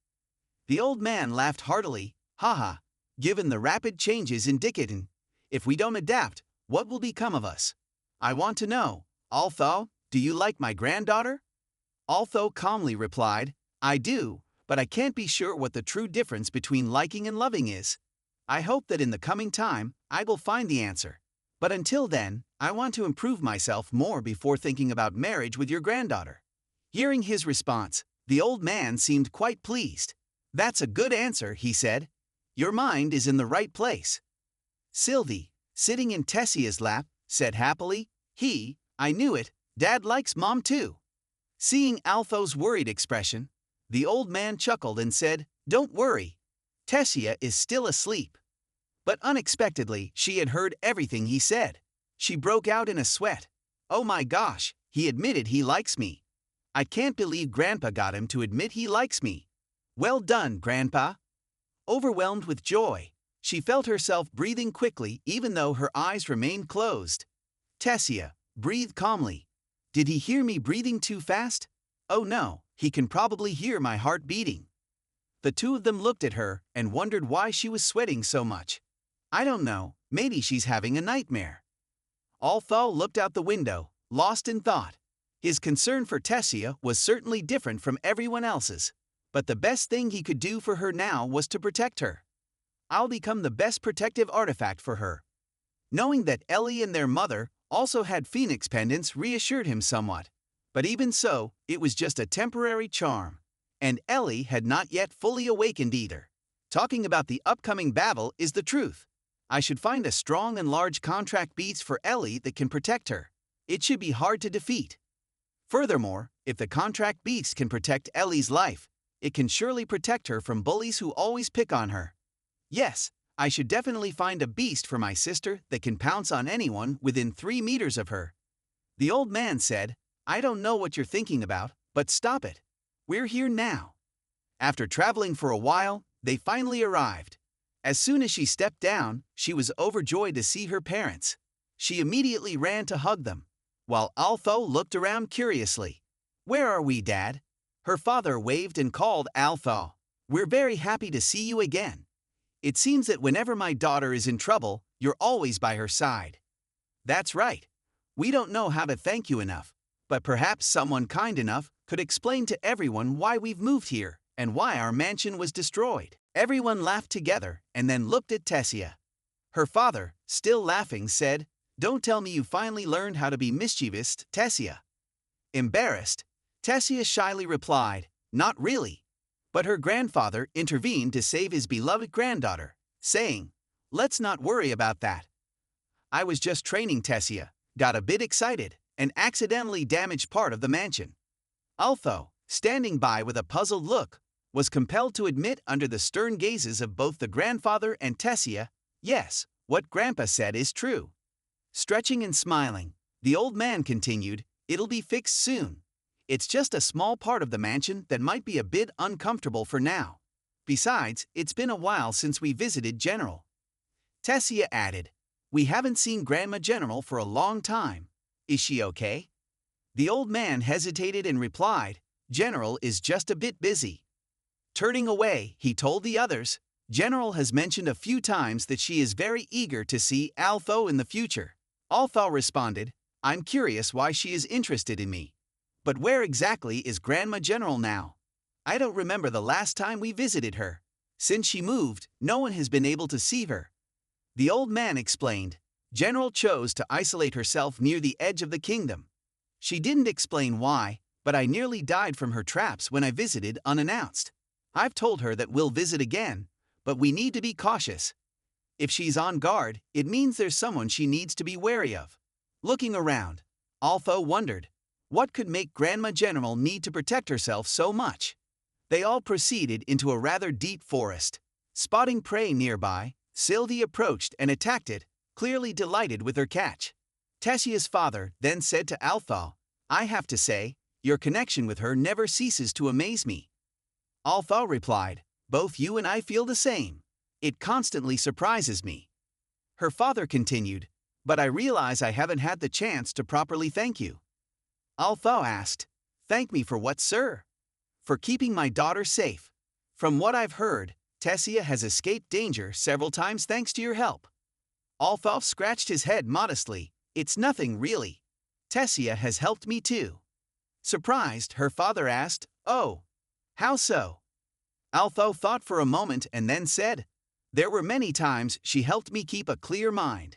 The old man laughed heartily. Haha, given the rapid changes in Disciplinary, if we don't adapt, what will become of us? I want to know, Altho, do you like my granddaughter? Altho calmly replied, I do, but I can't be sure what the true difference between liking and loving is. I hope that in the coming time, I will find the answer. But until then, I want to improve myself more before thinking about marriage with your granddaughter. Hearing his response, the old man seemed quite pleased. That's a good answer, he said. Your mind is in the right place. Sylvie, sitting in Tessia's lap, said happily, I knew it, Dad likes Mom too. Seeing Altho's worried expression, the old man chuckled and said, Don't worry. Tessia is still asleep. But unexpectedly, she had heard everything he said. She broke out in a sweat. Oh my gosh, he admitted he likes me. I can't believe Grandpa got him to admit he likes me. Well done, Grandpa. Overwhelmed with joy, she felt herself breathing quickly even though her eyes remained closed. Tessia, breathe calmly. Did he hear me breathing too fast? Oh no, he can probably hear my heart beating. The two of them looked at her and wondered why she was sweating so much. I don't know, maybe she's having a nightmare. Altho looked out the window, lost in thought. His concern for Tessia was certainly different from everyone else's, but the best thing he could do for her now was to protect her. I'll become the best protective artifact for her. Knowing that Ellie and their mother also had phoenix pendants reassured him somewhat, but even so, it was just a temporary charm, and Ellie had not yet fully awakened either. Talking about the upcoming battle is the truth. I should find a strong and large contract beast for Ellie that can protect her. It should be hard to defeat. Furthermore, if the contract beast can protect Ellie's life, it can surely protect her from bullies who always pick on her. Yes, I should definitely find a beast for my sister that can pounce on anyone within 3 meters of her. The old man said, I don't know what you're thinking about, but stop it. We're here now. After traveling for a while, they finally arrived. As soon as she stepped down, she was overjoyed to see her parents. She immediately ran to hug them, while Altho looked around curiously. Where are we, Dad? Her father waved and called Altho. We're very happy to see you again. It seems that whenever my daughter is in trouble, you're always by her side. That's right. We don't know how to thank you enough, but perhaps someone kind enough could explain to everyone why we've moved here and why our mansion was destroyed. Everyone laughed together and then looked at Tessia. Her father, still laughing, said, Don't tell me you finally learned how to be mischievous, Tessia. Embarrassed, Tessia shyly replied, Not really. But her grandfather intervened to save his beloved granddaughter, saying, Let's not worry about that. I was just training Tessia, got a bit excited, and accidentally damaged part of the mansion. Altho, standing by with a puzzled look, was compelled to admit under the stern gazes of both the grandfather and Tessia, yes, what Grandpa said is true. Stretching and smiling, the old man continued, It'll be fixed soon. It's just a small part of the mansion that might be a bit uncomfortable for now. Besides, it's been a while since we visited General. Tessia added, We haven't seen Grandma General for a long time. Is she okay? The old man hesitated and replied, General is just a bit busy. Turning away, he told the others, General has mentioned a few times that she is very eager to see Altho in the future. Altho responded, I'm curious why she is interested in me. But where exactly is Grandma General now? I don't remember the last time we visited her. Since she moved, no one has been able to see her. The old man explained, General chose to isolate herself near the edge of the kingdom. She didn't explain why, but I nearly died from her traps when I visited unannounced. I've told her that we'll visit again, but we need to be cautious. If she's on guard, it means there's someone she needs to be wary of. Looking around, Altho wondered, what could make Grandma General need to protect herself so much? They all proceeded into a rather deep forest. Spotting prey nearby, Sylvie approached and attacked it, clearly delighted with her catch. Tessia's father then said to Altho, I have to say, your connection with her never ceases to amaze me. Altho replied, Both you and I feel the same. It constantly surprises me. Her father continued, But I realize I haven't had the chance to properly thank you. Altho asked, Thank me for what, sir? For keeping my daughter safe. From what I've heard, Tessia has escaped danger several times thanks to your help. Altho scratched his head modestly, It's nothing really. Tessia has helped me too. Surprised, her father asked, Oh, how so? Altho thought for a moment and then said, There were many times she helped me keep a clear mind.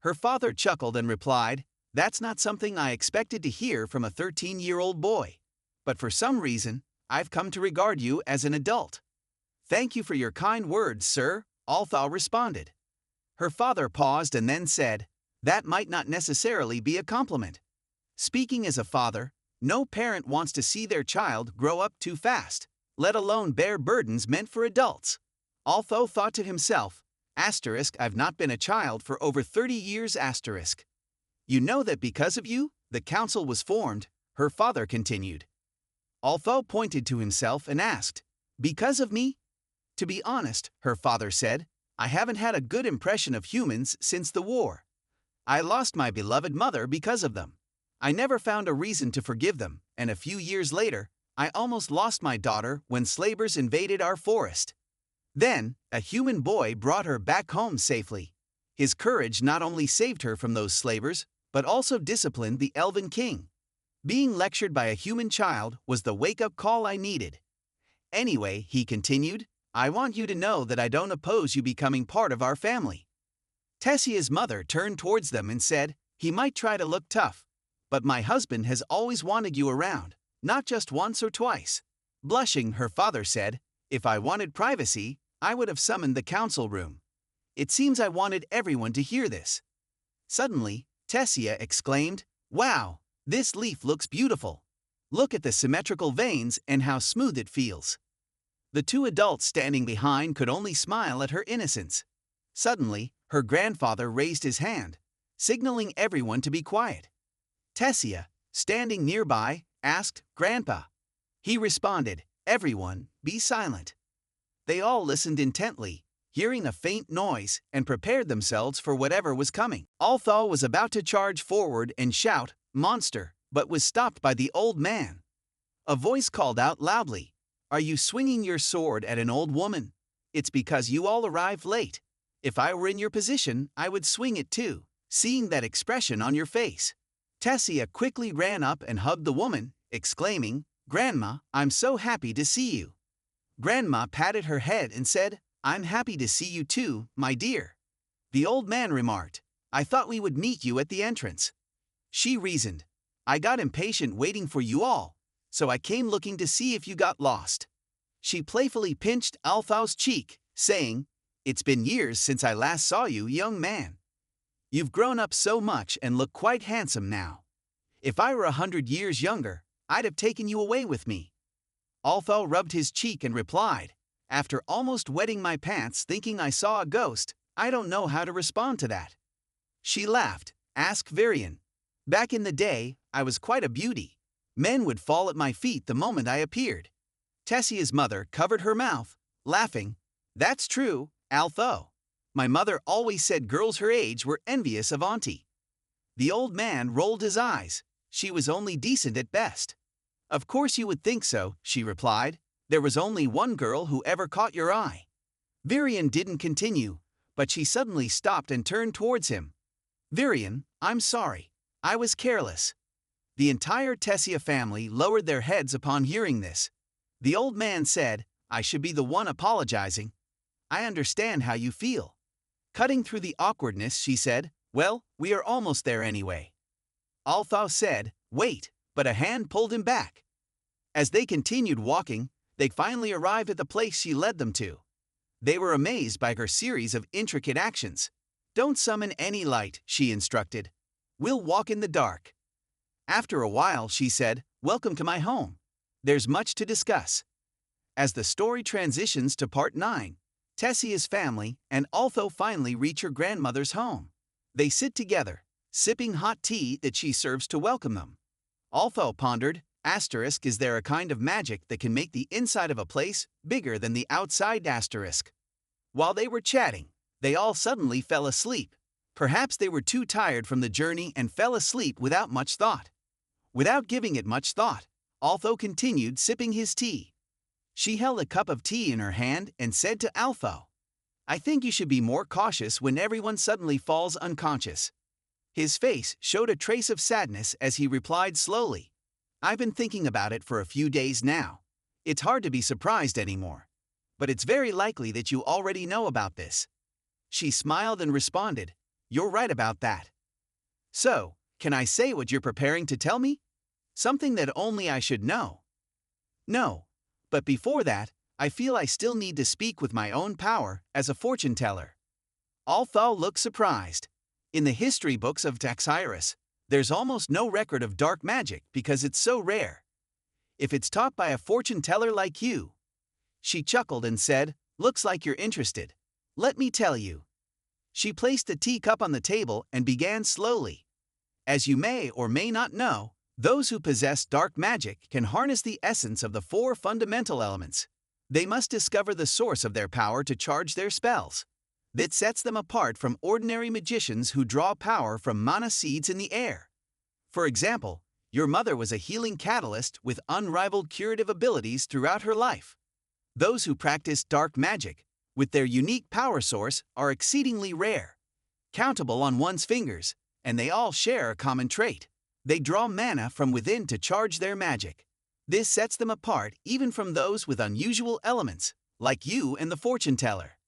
Her father chuckled and replied, That's not something I expected to hear from a 13-year-old boy. But for some reason, I've come to regard you as an adult. Thank you for your kind words, sir, Altho responded. Her father paused and then said, That might not necessarily be a compliment. Speaking as a father, no parent wants to see their child grow up too fast, let alone bear burdens meant for adults. Altho thought to himself, I've not been a child for over 30 years. You know that because of you, the council was formed, her father continued. Altho pointed to himself and asked, Because of me? To be honest, her father said, I haven't had a good impression of humans since the war. I lost my beloved mother because of them. I never found a reason to forgive them, and a few years later, I almost lost my daughter when slavers invaded our forest. Then, a human boy brought her back home safely. His courage not only saved her from those slavers, but also disciplined the elven king. Being lectured by a human child was the wake-up call I needed. Anyway, he continued, I want you to know that I don't oppose you becoming part of our family. Tessia's mother turned towards them and said, he might try to look tough, but my husband has always wanted you around, not just once or twice. Blushing, her father said, if I wanted privacy, I would have summoned the council room. It seems I wanted everyone to hear this. Suddenly, Tessia exclaimed, wow, this leaf looks beautiful. Look at the symmetrical veins and how smooth it feels. The two adults standing behind could only smile at her innocence. Suddenly, her grandfather raised his hand, signaling everyone to be quiet. Tessia, standing nearby, asked, Grandpa. He responded, everyone, be silent. They all listened intently, hearing a faint noise, and prepared themselves for whatever was coming. Althal was about to charge forward and shout, monster, but was stopped by the old man. A voice called out loudly, are you swinging your sword at an old woman? It's because you all arrived late. If I were in your position, I would swing it too, seeing that expression on your face. Tessia quickly ran up and hugged the woman, exclaiming, Grandma, I'm so happy to see you. Grandma patted her head and said, I'm happy to see you too, my dear. The old man remarked, I thought we would meet you at the entrance. She reasoned, I got impatient waiting for you all, so I came looking to see if you got lost. She playfully pinched Althal's cheek, saying, it's been years since I last saw you, young man. You've grown up so much and look quite handsome now. If I were 100 years younger, I'd have taken you away with me. Althal rubbed his cheek and replied, after almost wetting my pants thinking I saw a ghost, I don't know how to respond to that. She laughed, asked Varian. Back in the day, I was quite a beauty. Men would fall at my feet the moment I appeared. Tessia's mother covered her mouth, laughing. That's true, Althal. My mother always said girls her age were envious of Auntie. The old man rolled his eyes. She was only decent at best. Of course you would think so, she replied. There was only one girl who ever caught your eye. Varian didn't continue, but she suddenly stopped and turned towards him. Varian, I'm sorry. I was careless. The entire Tessia family lowered their heads upon hearing this. The old man said, I should be the one apologizing. I understand how you feel. Cutting through the awkwardness, she said, well, we are almost there anyway. Althal said, wait, but a hand pulled him back. As they continued walking, they finally arrived at the place she led them to. They were amazed by her series of intricate actions. Don't summon any light, she instructed. We'll walk in the dark. After a while, she said, welcome to my home. There's much to discuss. As the story transitions to part 9, Tessia's family and Altho finally reach her grandmother's home. They sit together, sipping hot tea that she serves to welcome them. Altho pondered, asterisk, is there a kind of magic that can make the inside of a place bigger than the outside asterisk? While they were chatting, they all suddenly fell asleep. Perhaps they were too tired from the journey and fell asleep without much thought. Without giving it much thought, Altho continued sipping his tea. She held a cup of tea in her hand and said to Altho, I think you should be more cautious when everyone suddenly falls unconscious. His face showed a trace of sadness as he replied slowly, I've been thinking about it for a few days now. It's hard to be surprised anymore. But it's very likely that you already know about this. She smiled and responded, you're right about that. So, can I say what you're preparing to tell me? Something that only I should know. No. But before that, I feel I still need to speak with my own power as a fortune teller. Althal looked surprised. In the history books of Cyrus, there's almost no record of dark magic because it's so rare. If it's taught by a fortune teller like you. She chuckled and said, looks like you're interested. Let me tell you. She placed the teacup on the table and began slowly. As you may or may not know, those who possess dark magic can harness the essence of the 4 fundamental elements. They must discover the source of their power to charge their spells. That sets them apart from ordinary magicians who draw power from mana seeds in the air. For example, Your mother was a healing catalyst with unrivaled curative abilities throughout her life. Those who practice dark magic, with their unique power source, are exceedingly rare, countable on one's fingers, and they all share a common trait. They draw mana from within to charge their magic. This sets them apart even from those with unusual elements, like you and the fortune teller.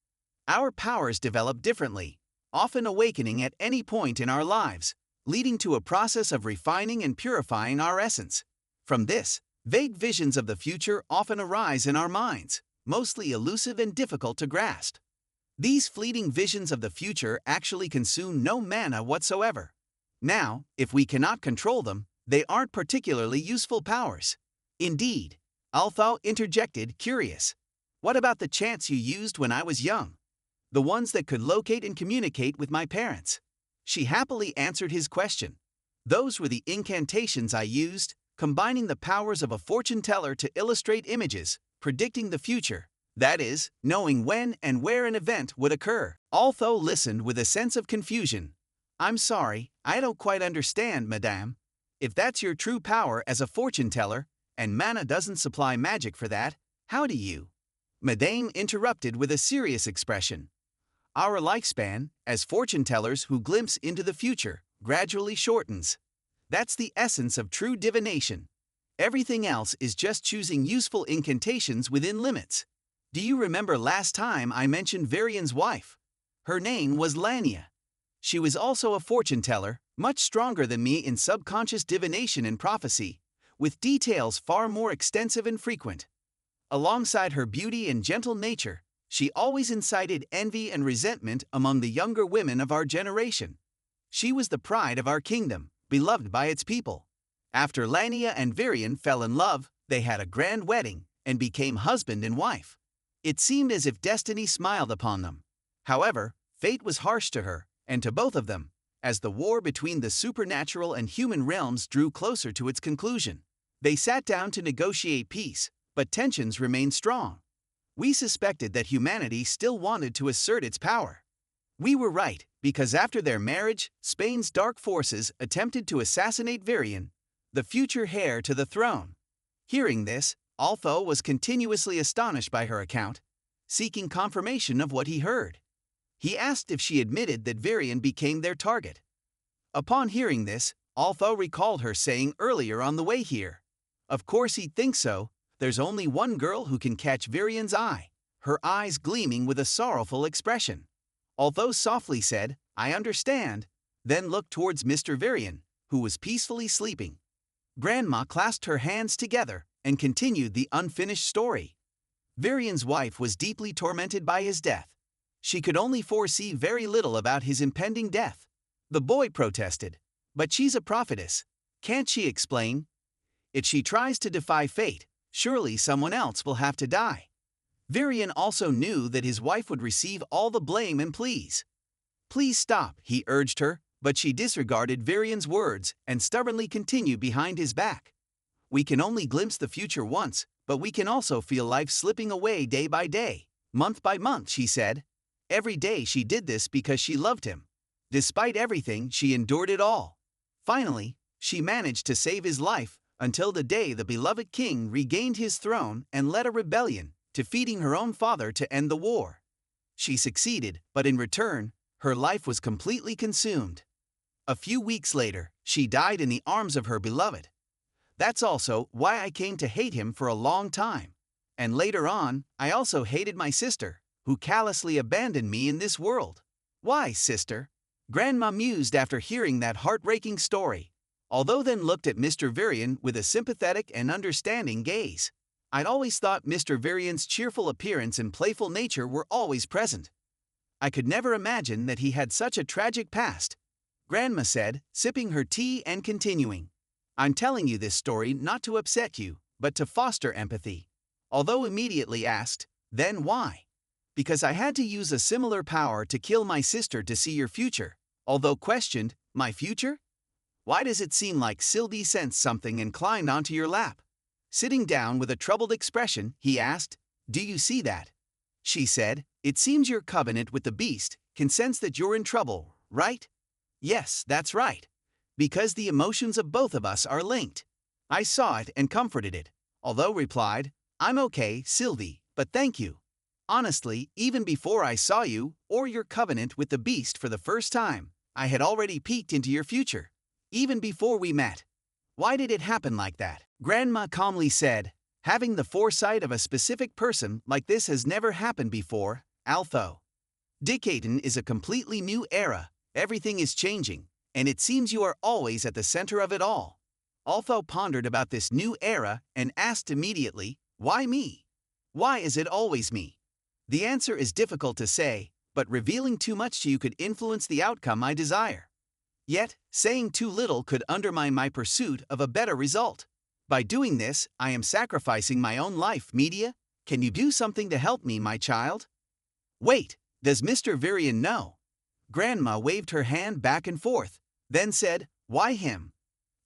Our powers develop differently, often awakening at any point in our lives, leading to a process of refining and purifying our essence. From this, vague visions of the future often arise in our minds, mostly elusive and difficult to grasp. These fleeting visions of the future actually consume no mana whatsoever. Now, if we cannot control them, they aren't particularly useful powers. Indeed, Altho interjected, curious. What about the chants you used when I was young? The ones that could locate and communicate with my parents? She happily answered his question. Those were the incantations I used, combining the powers of a fortune teller to illustrate images, predicting the future. That is, knowing when and where an event would occur. Altho listened with a sense of confusion. I'm sorry, I don't quite understand, madame. If that's your true power as a fortune teller, and mana doesn't supply magic for that, how do you? Madame interrupted with a serious expression. Our lifespan, as fortune tellers who glimpse into the future, gradually shortens. That's the essence of true divination. Everything else is just choosing useful incantations within limits. Do you remember last time I mentioned Varian's wife? Her name was Lania. She was also a fortune teller, much stronger than me in subconscious divination and prophecy, with details far more extensive and frequent. Alongside her beauty and gentle nature, she always incited envy and resentment among the younger women of our generation. She was the pride of our kingdom, beloved by its people. After Lania and Varian fell in love, they had a grand wedding and became husband and wife. It seemed as if destiny smiled upon them. However, fate was harsh to her, and to both of them, as the war between the supernatural and human realms drew closer to its conclusion. They sat down to negotiate peace, but tensions remained strong. We suspected that humanity still wanted to assert its power. We were right, because after their marriage, Spain's dark forces attempted to assassinate Varian, the future heir to the throne. Hearing this, Altho was continuously astonished by her account, seeking confirmation of what he heard. He asked if she admitted that Varian became their target. Upon hearing this, Altho recalled her saying earlier on the way here. Of course he'd think so. There's only one girl who can catch Varian's eye, her eyes gleaming with a sorrowful expression. Altho softly said, I understand, then looked towards Mr. Varian, who was peacefully sleeping. Grandma clasped her hands together and continued the unfinished story. Varian's wife was deeply tormented by his death. She could only foresee very little about his impending death. The boy protested. But she's a prophetess. Can't she explain? If she tries to defy fate, surely someone else will have to die. Varian also knew that his wife would receive all the blame and pleas. Please stop, he urged her, but she disregarded Varian's words and stubbornly continued behind his back. We can only glimpse the future once, but we can also feel life slipping away day by day, month by month, she said. Every day she did this because she loved him. Despite everything, she endured it all. Finally, she managed to save his life until the day the beloved king regained his throne and led a rebellion, defeating her own father to end the war. She succeeded, but in return, her life was completely consumed. A few weeks later, she died in the arms of her beloved. That's also why I came to hate him for a long time. And later on, I also hated my sister, who callously abandoned me in this world. Why, sister? Grandma mused after hearing that heartbreaking story, although then looked at Mr. Varian with a sympathetic and understanding gaze. I'd always thought Mr. Varian's cheerful appearance and playful nature were always present. I could never imagine that he had such a tragic past, Grandma said, sipping her tea and continuing. I'm telling you this story not to upset you, but to foster empathy. Although immediately asked, then why? Because I had to use a similar power to kill my sister to see your future. Although questioned, my future? Why does it seem like Sylvie sensed something and climbed onto your lap? Sitting down with a troubled expression, he asked, Do you see that? She said, It seems your covenant with the beast can sense that you're in trouble, right? Yes, that's right. Because the emotions of both of us are linked. I saw it and comforted it, although replied, I'm okay, Sylvie, but thank you. Honestly, even before I saw you or your covenant with the beast for the first time, I had already peeked into your future. Even before we met. Why did it happen like that? Grandma calmly said, having the foresight of a specific person like this has never happened before, although. Decadent is a completely new era, everything is changing, and it seems you are always at the center of it all. Altho pondered about this new era and asked immediately, why me? Why is it always me? The answer is difficult to say, but revealing too much to you could influence the outcome I desire. Yet, saying too little could undermine my pursuit of a better result. By doing this, I am sacrificing my own life, media. Can you do something to help me, my child? Wait, does Mr. Virion know? Grandma waved her hand back and forth, then said, why him?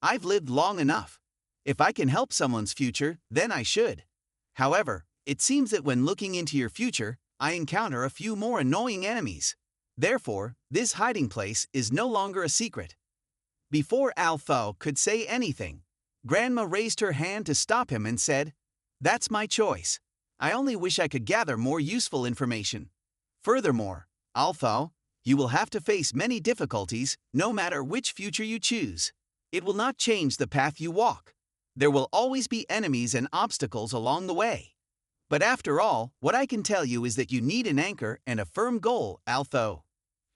I've lived long enough. If I can help someone's future, then I should. However, it seems that when looking into your future, I encounter a few more annoying enemies. Therefore, this hiding place is no longer a secret. Before Altho could say anything, Grandma raised her hand to stop him and said, that's my choice. I only wish I could gather more useful information. Furthermore, Altho, you will have to face many difficulties no matter which future you choose. It will not change the path you walk. There will always be enemies and obstacles along the way. But after all, what I can tell you is that you need an anchor and a firm goal, Altho.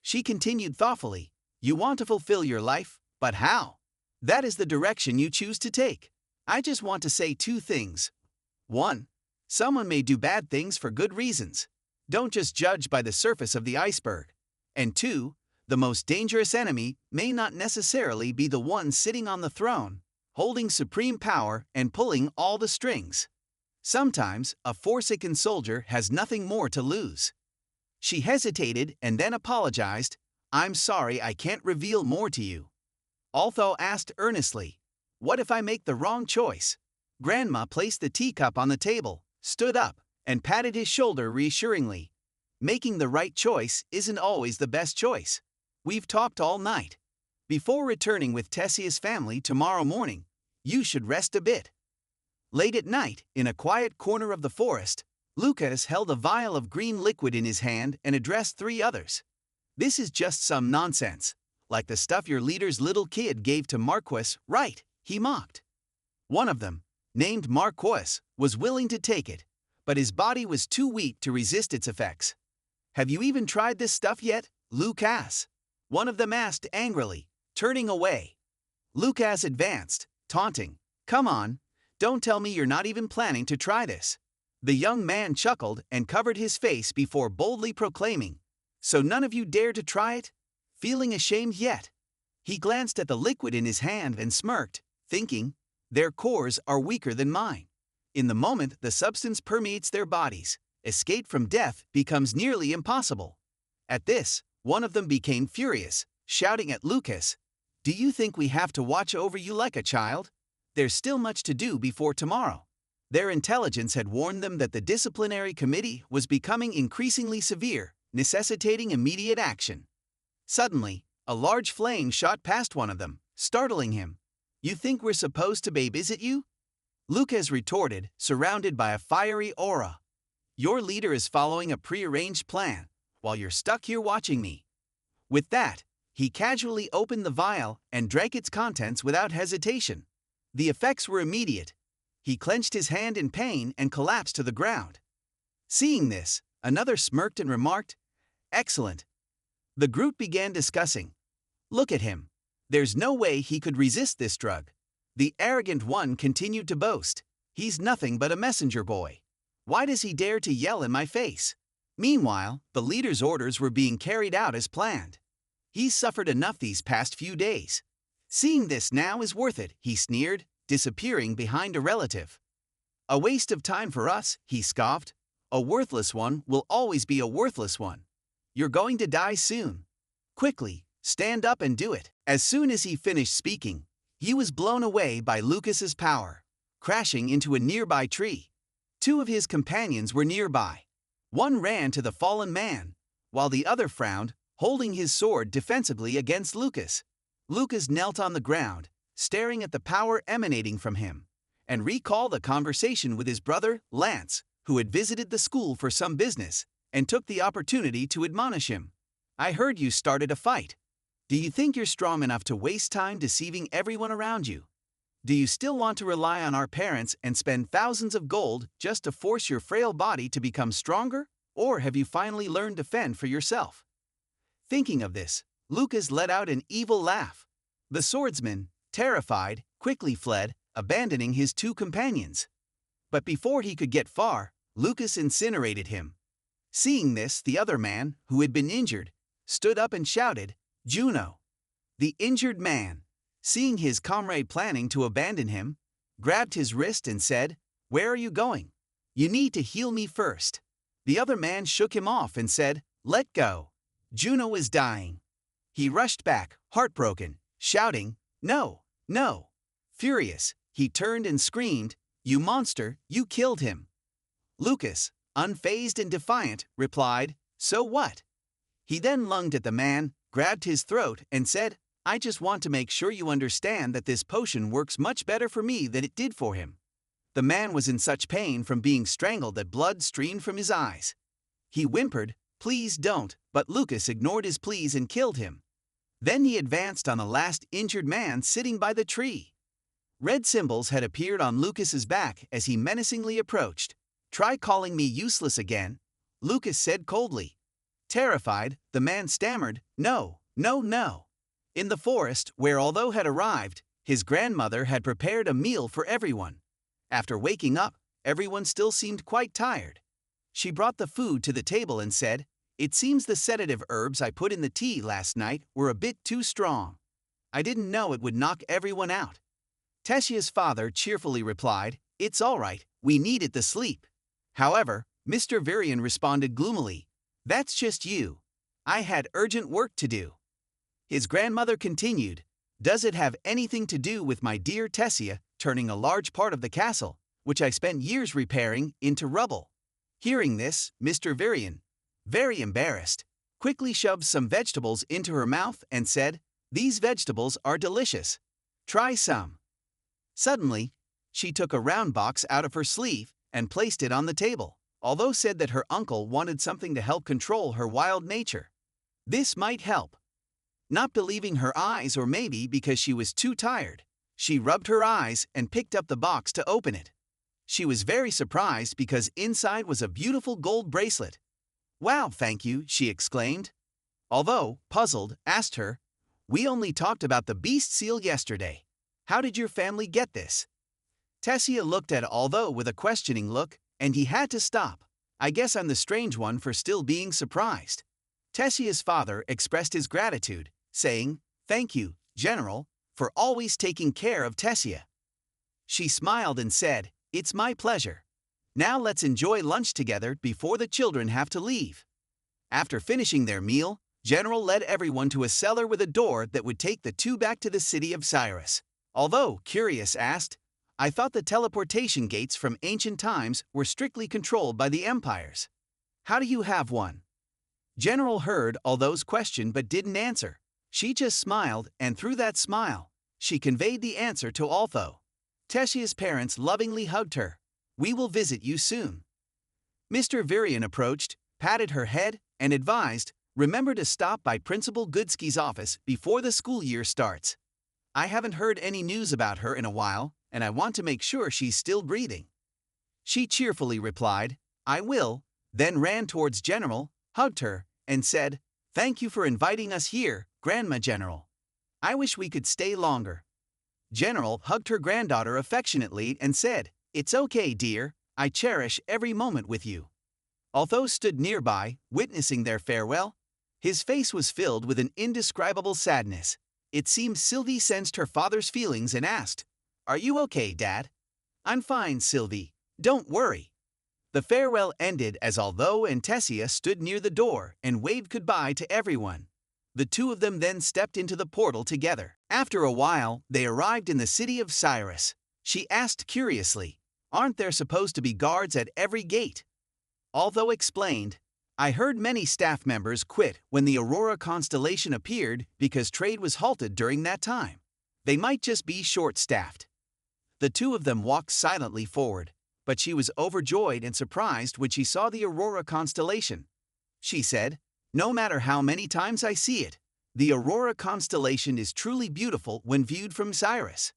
She continued thoughtfully, you want to fulfill your life, but how? That is the direction you choose to take. I just want to say two things. 1. Someone may do bad things for good reasons. Don't just judge by the surface of the iceberg. And 2. The most dangerous enemy may not necessarily be the one sitting on the throne, holding supreme power and pulling all the strings. Sometimes, a forsaken soldier has nothing more to lose. She hesitated and then apologized, I'm sorry I can't reveal more to you. Altho asked earnestly, what if I make the wrong choice? Grandma placed the teacup on the table, stood up, and patted his shoulder reassuringly. Making the right choice isn't always the best choice. We've talked all night. Before returning with Tessia's family tomorrow morning, you should rest a bit. Late at night, in a quiet corner of the forest, Lucas held a vial of green liquid in his hand and addressed 3 others. This is just some nonsense, like the stuff your leader's little kid gave to Marquis, right? He mocked. One of them, named Marquis, was willing to take it, but his body was too weak to resist its effects. Have you even tried this stuff yet, Lucas? One of them asked angrily, turning away. Lucas advanced, taunting, come on, don't tell me you're not even planning to try this. The young man chuckled and covered his face before boldly proclaiming, so none of you dare to try it? Feeling ashamed yet? He glanced at the liquid in his hand and smirked, thinking, their cores are weaker than mine. In the moment the substance permeates their bodies, escape from death becomes nearly impossible. At this, one of them became furious, shouting at Lucas, do you think we have to watch over you like a child? There's still much to do before tomorrow. Their intelligence had warned them that the disciplinary committee was becoming increasingly severe, necessitating immediate action. Suddenly, a large flame shot past one of them, startling him. You think we're supposed to babysit you? Lucas retorted, surrounded by a fiery aura. Your leader is following a prearranged plan, while you're stuck here watching me. With that, he casually opened the vial and drank its contents without hesitation. The effects were immediate. He clenched his hand in pain and collapsed to the ground. Seeing this, another smirked and remarked, excellent. The group began discussing. Look at him. There's no way he could resist this drug. The arrogant one continued to boast. He's nothing but a messenger boy. Why does he dare to yell in my face? Meanwhile, the leader's orders were being carried out as planned. He's suffered enough these past few days. Seeing this now is worth it, he sneered, disappearing behind a relative. A waste of time for us, he scoffed. A worthless one will always be a worthless one. You're going to die soon. Quickly, stand up and do it. As soon as he finished speaking, he was blown away by Lucas's power, crashing into a nearby tree. 2 of his companions were nearby. One ran to the fallen man, while the other frowned, holding his sword defensively against Lucas. Lucas knelt on the ground, staring at the power emanating from him, and recalled a conversation with his brother, Lance, who had visited the school for some business, and took the opportunity to admonish him. I heard you started a fight. Do you think you're strong enough to waste time deceiving everyone around you? Do you still want to rely on our parents and spend thousands of gold just to force your frail body to become stronger? Or have you finally learned to fend for yourself? Thinking of this, Lucas let out an evil laugh. The swordsman, terrified, quickly fled, abandoning his two companions. But before he could get far, Lucas incinerated him. Seeing this, the other man, who had been injured, stood up and shouted, "Juno!" The injured man, seeing his comrade planning to abandon him, grabbed his wrist and said, "Where are you going? You need to heal me first." The other man shook him off and said, "Let go. Juno is dying." He rushed back, heartbroken, shouting, "No, no." Furious, he turned and screamed, "You monster, you killed him." Lucas, unfazed and defiant, replied, "So what?" He then lunged at the man, grabbed his throat, and said, "I just want to make sure you understand that this potion works much better for me than it did for him." The man was in such pain from being strangled that blood streamed from his eyes. He whimpered, "Please don't," but Lucas ignored his pleas and killed him. Then he advanced on the last injured man sitting by the tree. Red symbols had appeared on Lucas's back as he menacingly approached. "Try calling me useless again," Lucas said coldly. Terrified, the man stammered, "No, no, no." In the forest, where although had arrived, his grandmother had prepared a meal for everyone. After waking up, everyone still seemed quite tired. She brought the food to the table and said, "It seems the sedative herbs I put in the tea last night were a bit too strong. I didn't know it would knock everyone out." Tessia's father cheerfully replied, "It's all right, we needed the sleep." However, Mr. Varian responded gloomily, "That's just you. I had urgent work to do." His grandmother continued, "Does it have anything to do with my dear Tessia turning a large part of the castle, which I spent years repairing, into rubble?" Hearing this, Mr. Varian, very embarrassed, quickly shoved some vegetables into her mouth and said, "These vegetables are delicious. Try some." Suddenly, she took a round box out of her sleeve and placed it on the table, although said that her uncle wanted something to help control her wild nature. This might help. Not believing her eyes, or maybe because she was too tired, she rubbed her eyes and picked up the box to open it. She was very surprised because inside was a beautiful gold bracelet. "Wow, thank you," she exclaimed. Although, puzzled, asked her, "We only talked about the beast seal yesterday. How did your family get this?" Tessia looked at Although with a questioning look, and he had to stop. "I guess I'm the strange one for still being surprised." Tessia's father expressed his gratitude, saying, "Thank you, General, for always taking care of Tessia." She smiled and said, "It's my pleasure. Now let's enjoy lunch together before the children have to leave." After finishing their meal, General led everyone to a cellar with a door that would take the two back to the city of Cyrus. Although, curious, asked, "I thought the teleportation gates from ancient times were strictly controlled by the empires. How do you have one?" General heard Althoug's question but didn't answer. She just smiled, and through that smile, she conveyed the answer to Altho. Tessia's parents lovingly hugged her. "We will visit you soon." Mr. Varian approached, patted her head, and advised, "Remember to stop by Principal Goodsky's office before the school year starts. I haven't heard any news about her in a while, and I want to make sure she's still breathing." She cheerfully replied, "I will," then ran towards General, hugged her, and said, "Thank you for inviting us here, Grandma General. I wish we could stay longer." General hugged her granddaughter affectionately and said, "It's okay, dear, I cherish every moment with you." Although stood nearby, witnessing their farewell, his face was filled with an indescribable sadness. It seemed Sylvie sensed her father's feelings and asked, "Are you okay, Dad?" "I'm fine, Sylvie. Don't worry." The farewell ended as Although and Tessia stood near the door and waved goodbye to everyone. The two of them then stepped into the portal together. After a while, they arrived in the city of Cyrus. She asked curiously, "Aren't there supposed to be guards at every gate?" Although explained, I heard many staff members quit when the Aurora constellation appeared because trade was halted during that time. They might just be short-staffed. The two of them walked silently forward, but she was overjoyed and surprised when she saw the Aurora constellation. She said, "No matter how many times I see it, the Aurora constellation is truly beautiful when viewed from Cyrus."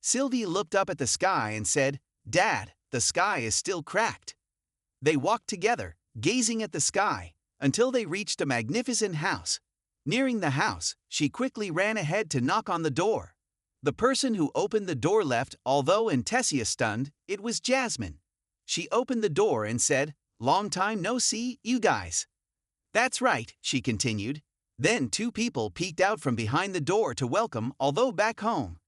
Sylvie looked up at the sky and said, "Dad, the sky is still cracked." They walked together, gazing at the sky, until they reached a magnificent house. Nearing the house, she quickly ran ahead to knock on the door. The person who opened the door left, although in Tessia stunned, it was Jasmine. She opened the door and said, "Long time no see, you guys." "That's right," she continued. Then two people peeked out from behind the door to welcome, although back home.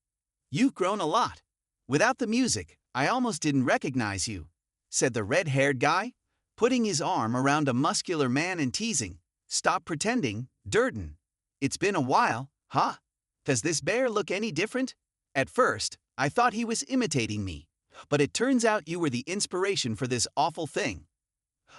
"You've grown a lot. Without the music, I almost didn't recognize you," said the red-haired guy, putting his arm around a muscular man and teasing, "Stop pretending, Durden. It's been a while, huh? Does this bear look any different? At first, I thought he was imitating me, but it turns out you were the inspiration for this awful thing."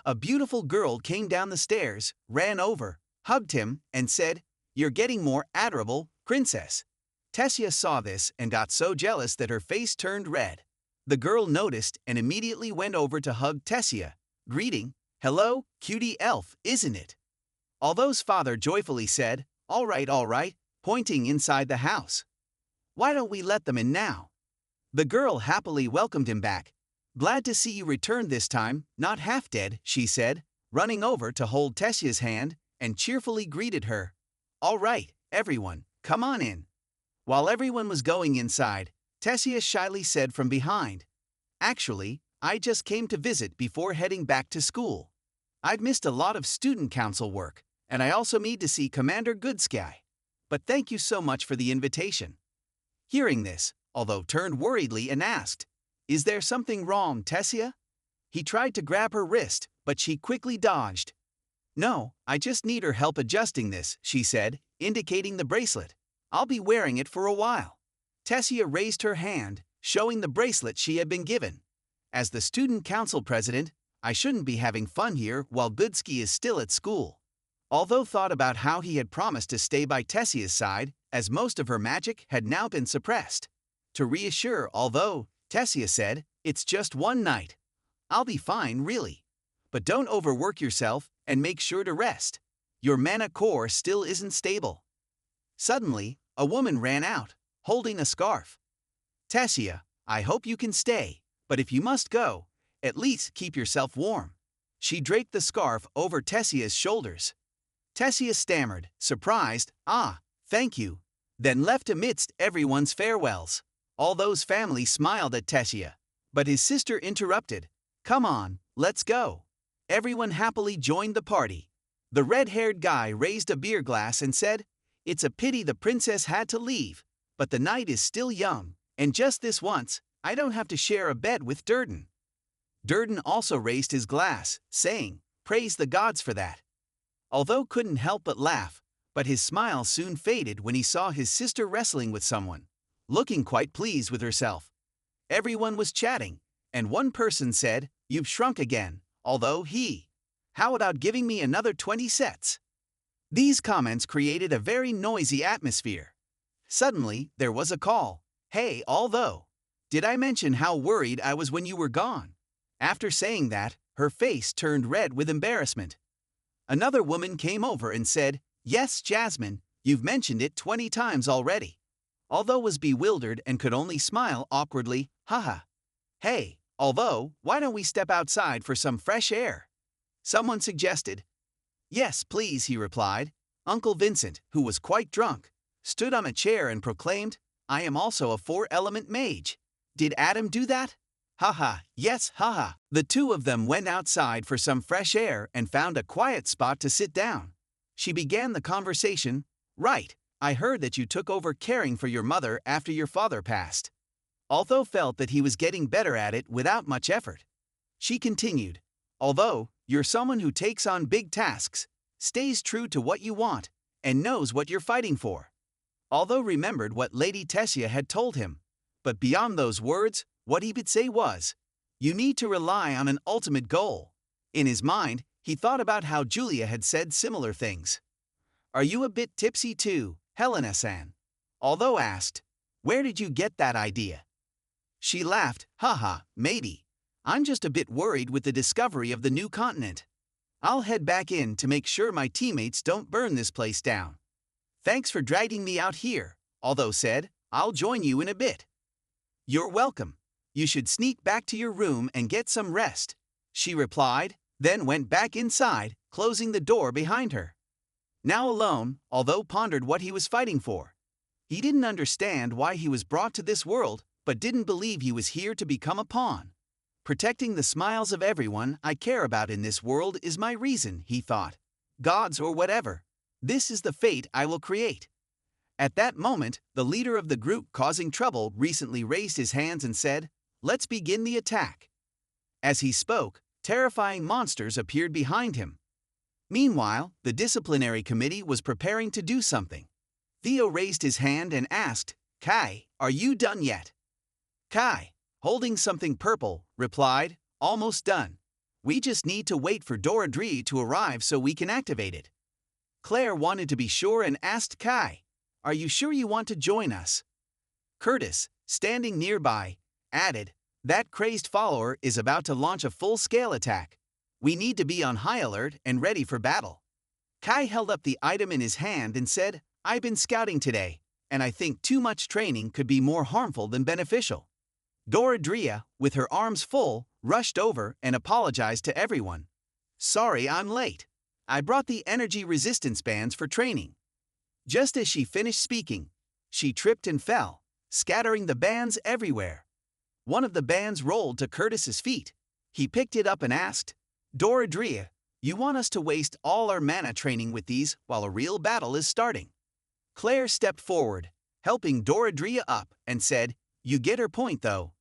A beautiful girl came down the stairs, ran over, hugged him, and said, "You're getting more adorable, princess." Tessia saw this and got so jealous that her face turned red. The girl noticed and immediately went over to hug Tessia, greeting, "Hello, cutie elf, isn't it?" Altho's father joyfully said, all right, pointing inside the house. "Why don't we let them in now?" The girl happily welcomed him back. "Glad to see you returned this time, not half dead," she said, running over to hold Tessia's hand and cheerfully greeted her. "All right, everyone, come on in." While everyone was going inside, Tessia shyly said from behind, "Actually, I just came to visit before heading back to school. I've missed a lot of student council work, and I also need to see Commander Goodsky. But thank you so much for the invitation." Hearing this, although turned worriedly and asked, "Is there something wrong, Tessia?" He tried to grab her wrist, but she quickly dodged. "No, I just need her help adjusting this," she said, indicating the bracelet. "I'll be wearing it for a while." Tessia raised her hand, showing the bracelet she had been given. "As the student council president, I shouldn't be having fun here while Goodsky is still at school." Although thought about how he had promised to stay by Tessia's side, as most of her magic had now been suppressed. To reassure, although, Tessia said, "It's just one night. I'll be fine, really. But don't overwork yourself and make sure to rest. Your mana core still isn't stable." Suddenly, a woman ran out, holding a scarf. "Tessia, I hope you can stay, but if you must go, at least keep yourself warm." She draped the scarf over Tessia's shoulders. Tessia stammered, surprised, "Thank you," then left amidst everyone's farewells. Altho's family smiled at Tessia, but his sister interrupted, "Come on, let's go." Everyone happily joined the party. The red-haired guy raised a beer glass and said, "It's a pity the princess had to leave, but the night is still young, and just this once, I don't have to share a bed with Durden." Durden also raised his glass, saying, "Praise the gods for that." Although couldn't help but laugh, but his smile soon faded when he saw his sister wrestling with someone, looking quite pleased with herself. Everyone was chatting, and one person said, "You've shrunk again, although how about giving me another 20 sets?" These comments created a very noisy atmosphere. Suddenly, there was a call. "Hey, although, did I mention how worried I was when you were gone?" After saying that, her face turned red with embarrassment. Another woman came over and said, "Yes, Jasmine, you've mentioned it 20 times already." Although was bewildered and could only smile awkwardly, "Haha. Hey, although, why don't we step outside for some fresh air?" Someone suggested. "Yes, please," he replied. Uncle Vincent, who was quite drunk, stood on a chair and proclaimed, "I am also a 4-element mage. Did Adam do that?" "Haha, yes, haha." The two of them went outside for some fresh air and found a quiet spot to sit down. She began the conversation, "Right, I heard that you took over caring for your mother after your father passed." Although felt that he was getting better at it without much effort. She continued, "Although, you're someone who takes on big tasks, stays true to what you want, and knows what you're fighting for." Although remembered what Lady Tessia had told him, but beyond those words, what he would say was, "You need to rely on an ultimate goal." In his mind, He thought about how Julia had said similar things. Are you a bit tipsy too, Helena-san? Although asked, where did you get that idea? She laughed, haha, maybe. I'm just a bit worried with the discovery of the new continent. I'll head back in to make sure my teammates don't burn this place down. Thanks for dragging me out here, although said, I'll join you in a bit. You're welcome. You should sneak back to your room and get some rest, she replied, then went back inside, closing the door behind her. Now alone, although pondered what he was fighting for. He didn't understand why he was brought to this world, but didn't believe he was here to become a pawn. Protecting the smiles of everyone I care about in this world is my reason, he thought. Gods or whatever. This is the fate I will create. At that moment, the leader of the group causing trouble recently raised his hands and said, let's begin the attack. As he spoke, terrifying monsters appeared behind him. Meanwhile, the disciplinary committee was preparing to do something. Theo raised his hand and asked, Kai, are you done yet? Kai, holding something purple, replied, almost done. We just need to wait for Doradri to arrive so we can activate it. Claire wanted to be sure and asked Kai, are you sure you want to join us? Curtis, standing nearby, added, that crazed follower is about to launch a full-scale attack. We need to be on high alert and ready for battle. Kai held up the item in his hand and said, I've been scouting today, and I think too much training could be more harmful than beneficial. Doradria, with her arms full, rushed over and apologized to everyone. Sorry I'm late. I brought the energy resistance bands for training. Just as she finished speaking, she tripped and fell, scattering the bands everywhere. One of the bands rolled to Curtis's feet. He picked it up and asked, Doradria, you want us to waste all our mana training with these while a real battle is starting? Claire stepped forward, helping Doradria up, and said, you get her point though.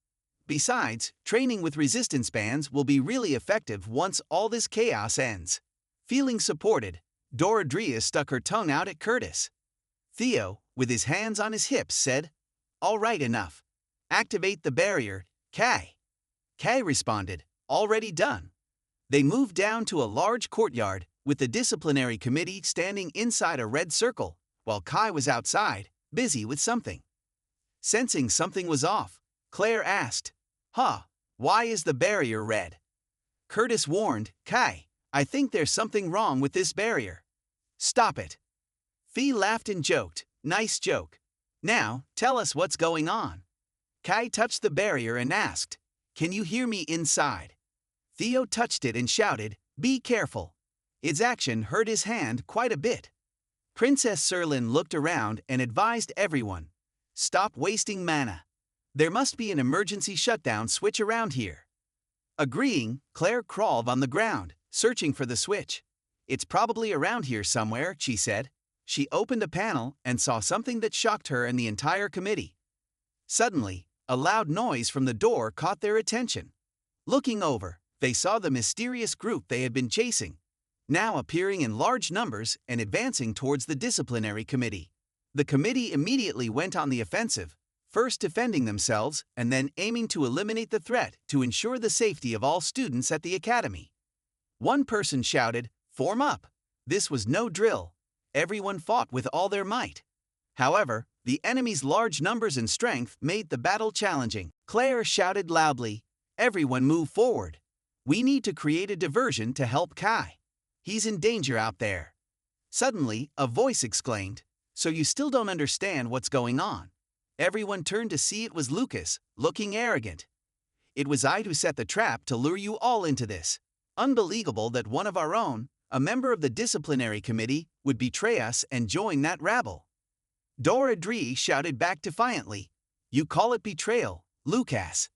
Besides, training with resistance bands will be really effective once all this chaos ends. Feeling supported, Doradria stuck her tongue out at Curtis. Theo, with his hands on his hips, said, all right, enough. Activate the barrier, Kai. Kai responded, already done. They moved down to a large courtyard, with the disciplinary committee standing inside a red circle, while Kai was outside, busy with something. Sensing something was off, Claire asked, why is the barrier red? Curtis warned, Kai, I think there's something wrong with this barrier. Stop it. Fee laughed and joked, nice joke. Now, tell us what's going on. Kai touched the barrier and asked, can you hear me inside? Theo touched it and shouted, be careful. Its action hurt his hand quite a bit. Princess Serlin looked around and advised everyone, stop wasting mana. There must be an emergency shutdown switch around here. Agreeing, Claire crawled on the ground, searching for the switch. It's probably around here somewhere, she said. She opened a panel and saw something that shocked her and the entire committee. Suddenly, a loud noise from the door caught their attention. Looking over, they saw the mysterious group they had been chasing, now appearing in large numbers and advancing towards the disciplinary committee. The committee immediately went on the offensive, first defending themselves and then aiming to eliminate the threat to ensure the safety of all students at the academy. One person shouted, form up. This was no drill. Everyone fought with all their might. However, the enemy's large numbers and strength made the battle challenging. Claire shouted loudly, everyone move forward. We need to create a diversion to help Kai. He's in danger out there. Suddenly, a voice exclaimed, so you still don't understand what's going on? Everyone turned to see it was Lucas, looking arrogant. It was I who set the trap to lure you all into this. Unbelievable that one of our own, a member of the disciplinary committee, would betray us and join that rabble. Doradri shouted back defiantly, you call it betrayal, Lucas.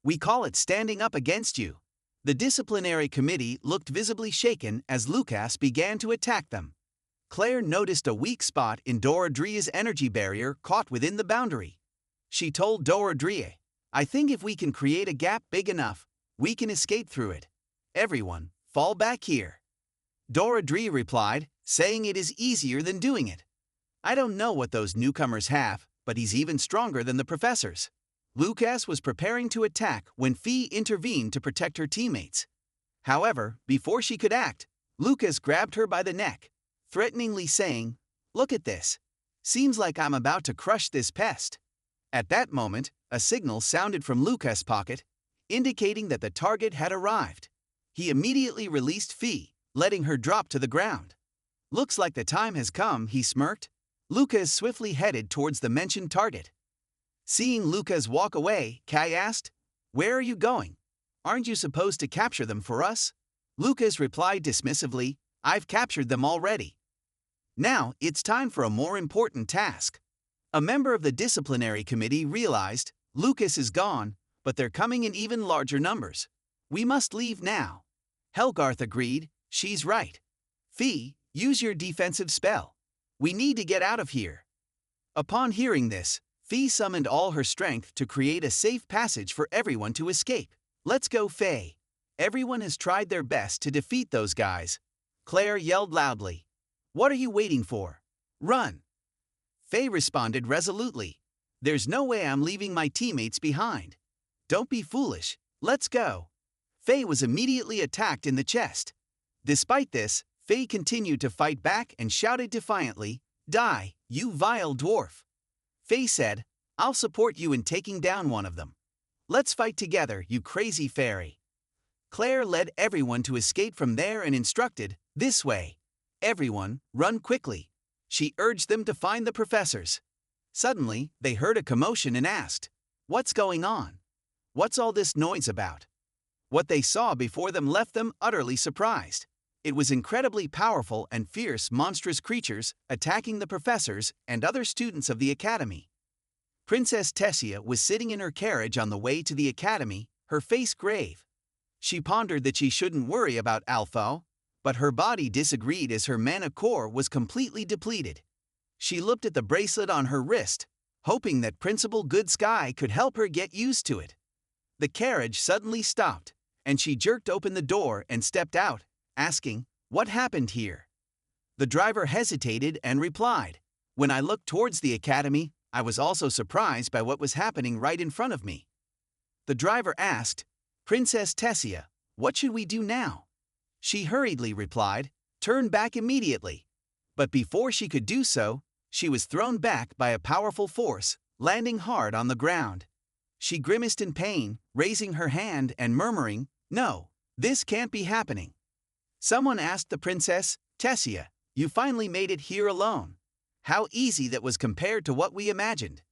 We call it standing up against you. The disciplinary committee looked visibly shaken as Lucas began to attack them. Claire noticed a weak spot in Doradria's energy barrier caught within the boundary. She told Doradria, I think if we can create a gap big enough, we can escape through it. Everyone, fall back here. Doradria replied, saying it is easier than doing it. I don't know what those newcomers have, but he's even stronger than the professors. Lucas was preparing to attack when Fee intervened to protect her teammates. However, before she could act, Lucas grabbed her by the neck, threateningly saying, "Look at this. Seems like I'm about to crush this pest." At that moment, a signal sounded from Lucas' pocket, indicating that the target had arrived. He immediately released Fee, letting her drop to the ground. "Looks like the time has come," he smirked. Lucas swiftly headed towards the mentioned target. Seeing Lucas walk away, Kai asked, "Where are you going? Aren't you supposed to capture them for us?" Lucas replied dismissively, "I've captured them already. Now it's time for a more important task." A member of the disciplinary committee realized, Lucas is gone, but they're coming in even larger numbers. "We must leave now." Helgarth agreed, "She's right. Fee, use your defensive spell. We need to get out of here." Upon hearing this, Fee summoned all her strength to create a safe passage for everyone to escape. "Let's go, Faye. Everyone has tried their best to defeat those guys." Claire yelled loudly. "What are you waiting for? Run!" Faye responded resolutely, "There's no way I'm leaving my teammates behind. Don't be foolish, let's go." Faye was immediately attacked in the chest. Despite this, Faye continued to fight back and shouted defiantly, "Die, you vile dwarf." Faye said, "I'll support you in taking down one of them. Let's fight together, you crazy fairy." Claire led everyone to escape from there and instructed, "This way. Everyone, run quickly." She urged them to find the professors. Suddenly, they heard a commotion and asked, "What's going on? What's all this noise about?" What they saw before them left them utterly surprised. It was incredibly powerful and fierce monstrous creatures attacking the professors and other students of the academy. Princess Tessia was sitting in her carriage on the way to the academy, her face grave. She pondered that she shouldn't worry about Alpha, but her body disagreed as her mana core was completely depleted. She looked at the bracelet on her wrist, hoping that Principal Good Sky could help her get used to it. The carriage suddenly stopped, and she jerked open the door and stepped out, asking, "What happened here?" The driver hesitated and replied, "When I looked towards the academy, I was also surprised by what was happening right in front of me." The driver asked, "Princess Tessia, what should we do now?" She hurriedly replied, "Turn back immediately." But before she could do so, she was thrown back by a powerful force, landing hard on the ground. She grimaced in pain, raising her hand and murmuring, "No, this can't be happening." Someone asked the princess, "Tessia, you finally made it here alone. How easy that was compared to what we imagined."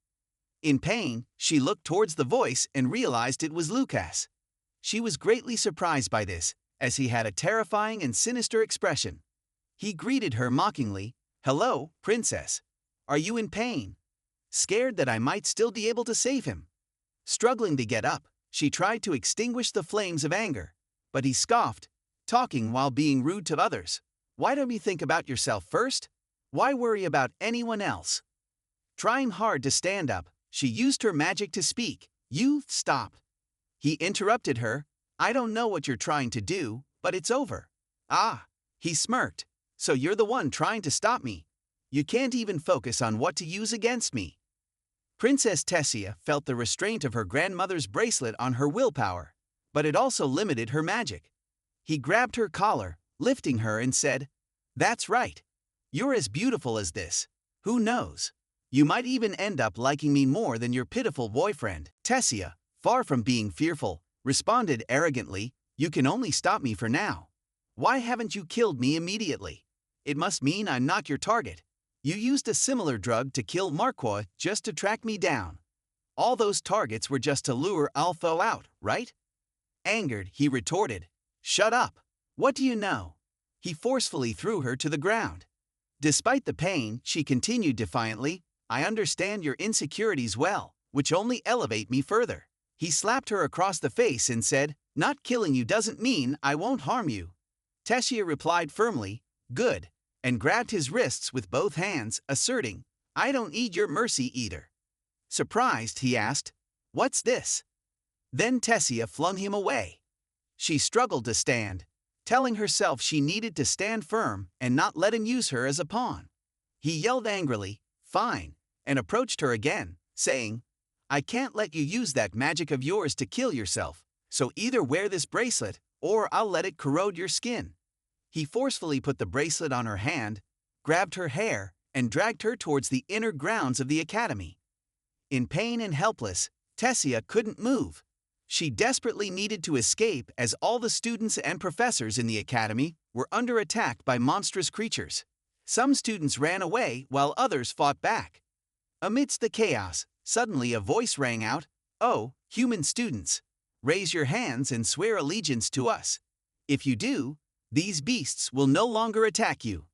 In pain, she looked towards the voice and realized it was Lucas. She was greatly surprised by this, as he had a terrifying and sinister expression. He greeted her mockingly, "Hello, princess. Are you in pain? Scared that I might still be able to save him?" Struggling to get up, she tried to extinguish the flames of anger, but he scoffed, talking while being rude to others. "Why don't you think about yourself first? Why worry about anyone else?" Trying hard to stand up, she used her magic to speak. "You, stop." He interrupted her, "I don't know what you're trying to do, but it's over." "Ah," he smirked, "so you're the one trying to stop me. You can't even focus on what to use against me." Princess Tessia felt the restraint of her grandmother's bracelet on her willpower, but it also limited her magic. He grabbed her collar, lifting her and said, "That's right. You're as beautiful as this. Who knows? You might even end up liking me more than your pitiful boyfriend." Tessia, far from being fearful, responded arrogantly, "You can only stop me for now. Why haven't you killed me immediately? It must mean I'm not your target. You used a similar drug to kill Manhwa just to track me down. All those targets were just to lure Alpha out, right?" Angered, he retorted, "Shut up. What do you know?" He forcefully threw her to the ground. Despite the pain, she continued defiantly, "I understand your insecurities well, which only elevate me further." He slapped her across the face and said, "Not killing you doesn't mean I won't harm you." Tessia replied firmly, "Good," and grabbed his wrists with both hands, asserting, "I don't need your mercy either." Surprised, he asked, "What's this?" Then Tessia flung him away. She struggled to stand, telling herself she needed to stand firm and not let him use her as a pawn. He yelled angrily, "Fine," and approached her again, saying, "I can't let you use that magic of yours to kill yourself, so either wear this bracelet or I'll let it corrode your skin. He forcefully put the bracelet on her hand, grabbed her hair, and dragged her towards the inner grounds of the academy. In pain and helpless, Tessia couldn't move. She desperately needed to escape as all the students and professors in the academy were under attack by monstrous creatures. Some students ran away while others fought back. Amidst the chaos, suddenly a voice rang out, "Oh, human students, raise your hands and swear allegiance to us. If you do, these beasts will no longer attack you."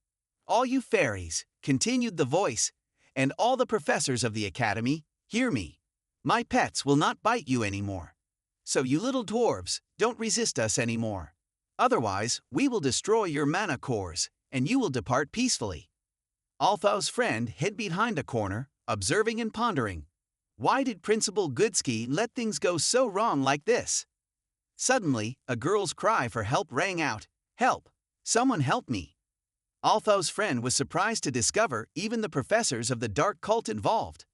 "All you fairies," continued the voice, "and all the professors of the academy, hear me. My pets will not bite you anymore. So you little dwarves, don't resist us anymore. Otherwise, we will destroy your mana cores, and you will depart peacefully." Altho's friend hid behind a corner, observing and pondering. Why did Principal Goodsky let things go so wrong like this? Suddenly, a girl's cry for help rang out. "Help! Someone help me!" Altho's friend was surprised to discover even the professors of the dark cult involved.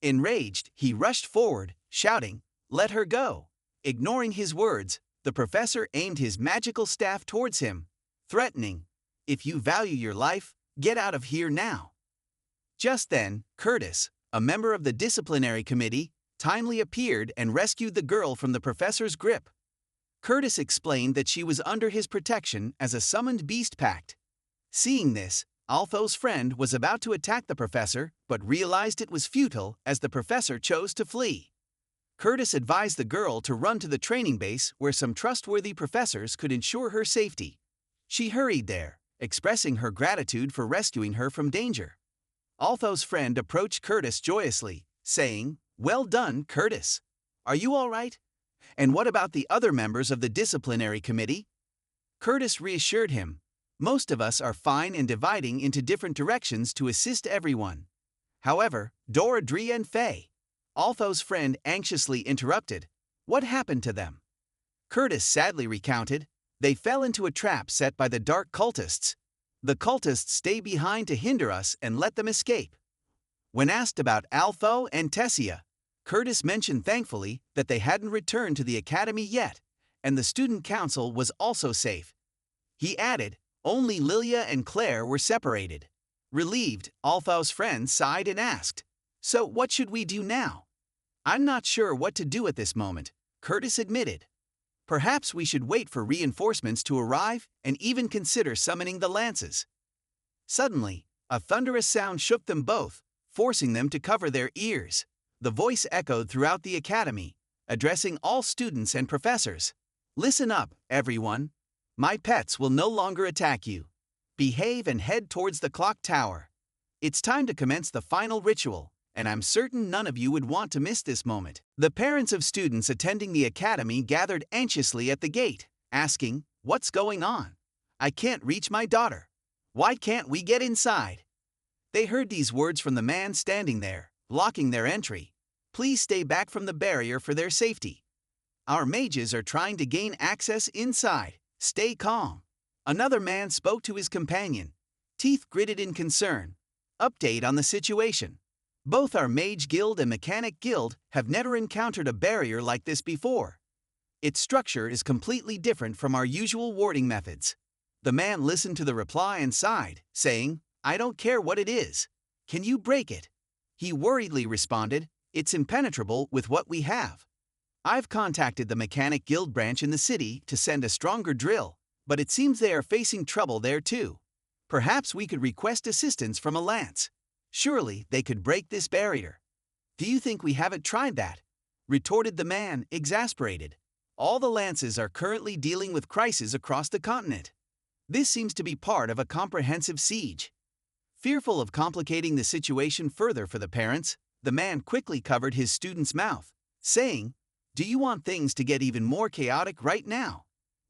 Enraged, he rushed forward, shouting, "Let her go!" Ignoring his words, the professor aimed his magical staff towards him, threatening, "If you value your life, get out of here now." Just then, Curtis, a member of the disciplinary committee, timely appeared and rescued the girl from the professor's grip. Curtis explained that she was under his protection as a summoned beast pact. Seeing this, Altho's friend was about to attack the professor but realized it was futile as the professor chose to flee. Curtis advised the girl to run to the training base where some trustworthy professors could ensure her safety. She hurried there, expressing her gratitude for rescuing her from danger. Altho's friend approached Curtis joyously, saying, "Well done, Curtis. Are you all right? And what about the other members of the disciplinary committee?" Curtis reassured him, "Most of us are fine and dividing into different directions to assist everyone. However, Dora, Drea, and Faye." Altho's friend anxiously interrupted, "What happened to them?" Curtis sadly recounted, "They fell into a trap set by the dark cultists. The cultists stay behind to hinder us and let them escape." When asked about Altho and Tessia, Curtis mentioned thankfully that they hadn't returned to the academy yet, and the student council was also safe. He added, only Lilia and Claire were separated. Relieved, Altho's friend sighed and asked, "So what should we do now?" "I'm not sure what to do at this moment," Curtis admitted. "Perhaps we should wait for reinforcements to arrive and even consider summoning the lances." Suddenly, a thunderous sound shook them both, forcing them to cover their ears. The voice echoed throughout the academy, addressing all students and professors. "Listen up, everyone. My pets will no longer attack you. Behave and head towards the clock tower. It's time to commence the final ritual, and I'm certain none of you would want to miss this moment." The parents of students attending the academy gathered anxiously at the gate, asking, "What's going on? I can't reach my daughter. Why can't we get inside?" They heard these words from the man standing there, blocking their entry. "Please stay back from the barrier for their safety. Our mages are trying to gain access inside. Stay calm." Another man spoke to his companion, teeth gritted in concern. "Update on the situation. Both our Mage Guild and Mechanic Guild have never encountered a barrier like this before. Its structure is completely different from our usual warding methods." The man listened to the reply and sighed, saying, "I don't care what it is. Can you break it?" He worriedly responded, "It's impenetrable with what we have. I've contacted the Mechanic Guild branch in the city to send a stronger drill, but it seems they are facing trouble there too. Perhaps we could request assistance from a lance. Surely they could break this barrier." "Do you think we haven't tried that?" retorted the man, exasperated. "All the lances are currently dealing with crises across the continent. This seems to be part of a comprehensive siege." Fearful of complicating the situation further for the parents, the man quickly covered his student's mouth, saying, "Do you want things to get even more chaotic right now?"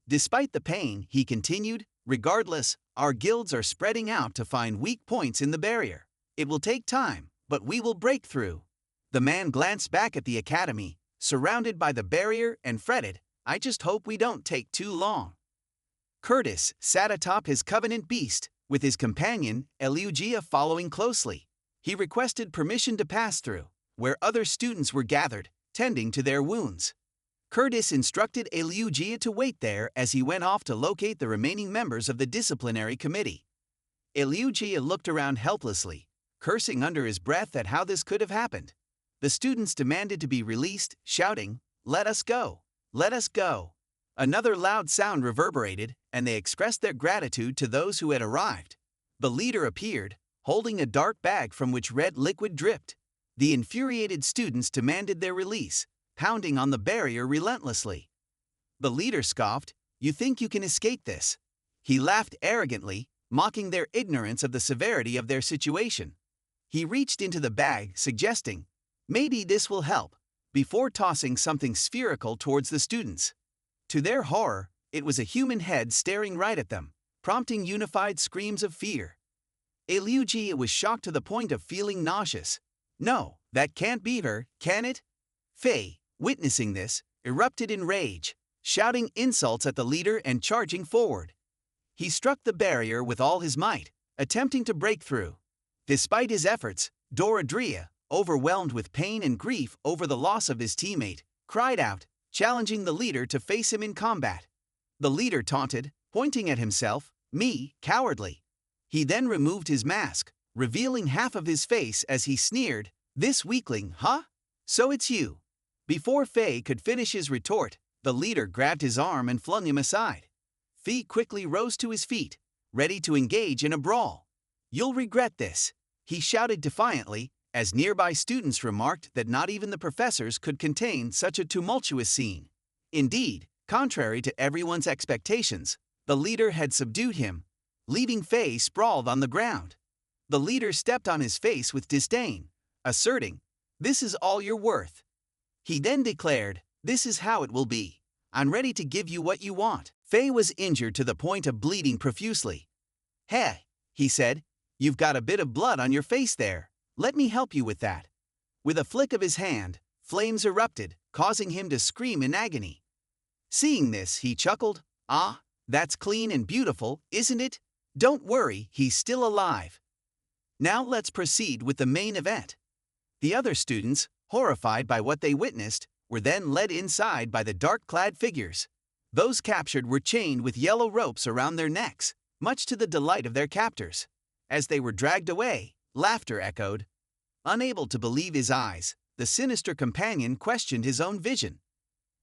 Despite the pain, he continued, "Regardless, our guilds are spreading out to find weak points in the barrier. It will take time, but we will break through." The man glanced back at the academy, surrounded by the barrier, and fretted, "I just hope we don't take too long." Curtis sat atop his covenant beast, with his companion, Eleugia, following closely. He requested permission to pass through, where other students were gathered, tending to their wounds. Curtis instructed Liugia to wait there as he went off to locate the remaining members of the disciplinary committee. Liugia looked around helplessly, cursing under his breath at how this could have happened. The students demanded to be released, shouting, "Let us go! Let us go!" Another loud sound reverberated, and they expressed their gratitude to those who had arrived. The leader appeared, holding a dark bag from which red liquid dripped. The infuriated students demanded their release, pounding on the barrier relentlessly. The leader scoffed, "You think you can escape this?" He laughed arrogantly, mocking their ignorance of the severity of their situation. He reached into the bag, suggesting, "Maybe this will help," before tossing something spherical towards the students. To their horror, it was a human head staring right at them, prompting unified screams of fear. Liugia was shocked to the point of feeling nauseous. "No, that can't be her, can it?" Fei, witnessing this, erupted in rage, shouting insults at the leader and charging forward. He struck the barrier with all his might, attempting to break through. Despite his efforts, Doradria, overwhelmed with pain and grief over the loss of his teammate, cried out, challenging the leader to face him in combat. The leader taunted, pointing at himself, "Me, cowardly." He then removed his mask, revealing half of his face as he sneered, "This weakling, huh? So it's you." Before Fei could finish his retort, the leader grabbed his arm and flung him aside. Fei quickly rose to his feet, ready to engage in a brawl. "You'll regret this," he shouted defiantly, as nearby students remarked that not even the professors could contain such a tumultuous scene. Indeed, contrary to everyone's expectations, the leader had subdued him, leaving Fei sprawled on the ground. The leader stepped on his face with disdain, asserting, "This is all you're worth." He then declared, "This is how it will be. I'm ready to give you what you want." Fei was injured to the point of bleeding profusely. "Hey," he said, "you've got a bit of blood on your face there. Let me help you with that." With a flick of his hand, flames erupted, causing him to scream in agony. Seeing this, he chuckled, "Ah, that's clean and beautiful, isn't it? Don't worry, he's still alive." Now let's proceed with the main event. The other students, horrified by what they witnessed, were then led inside by the dark-clad figures. Those captured were chained with yellow ropes around their necks, much to the delight of their captors. As they were dragged away, laughter echoed. Unable to believe his eyes, the sinister companion questioned his own vision.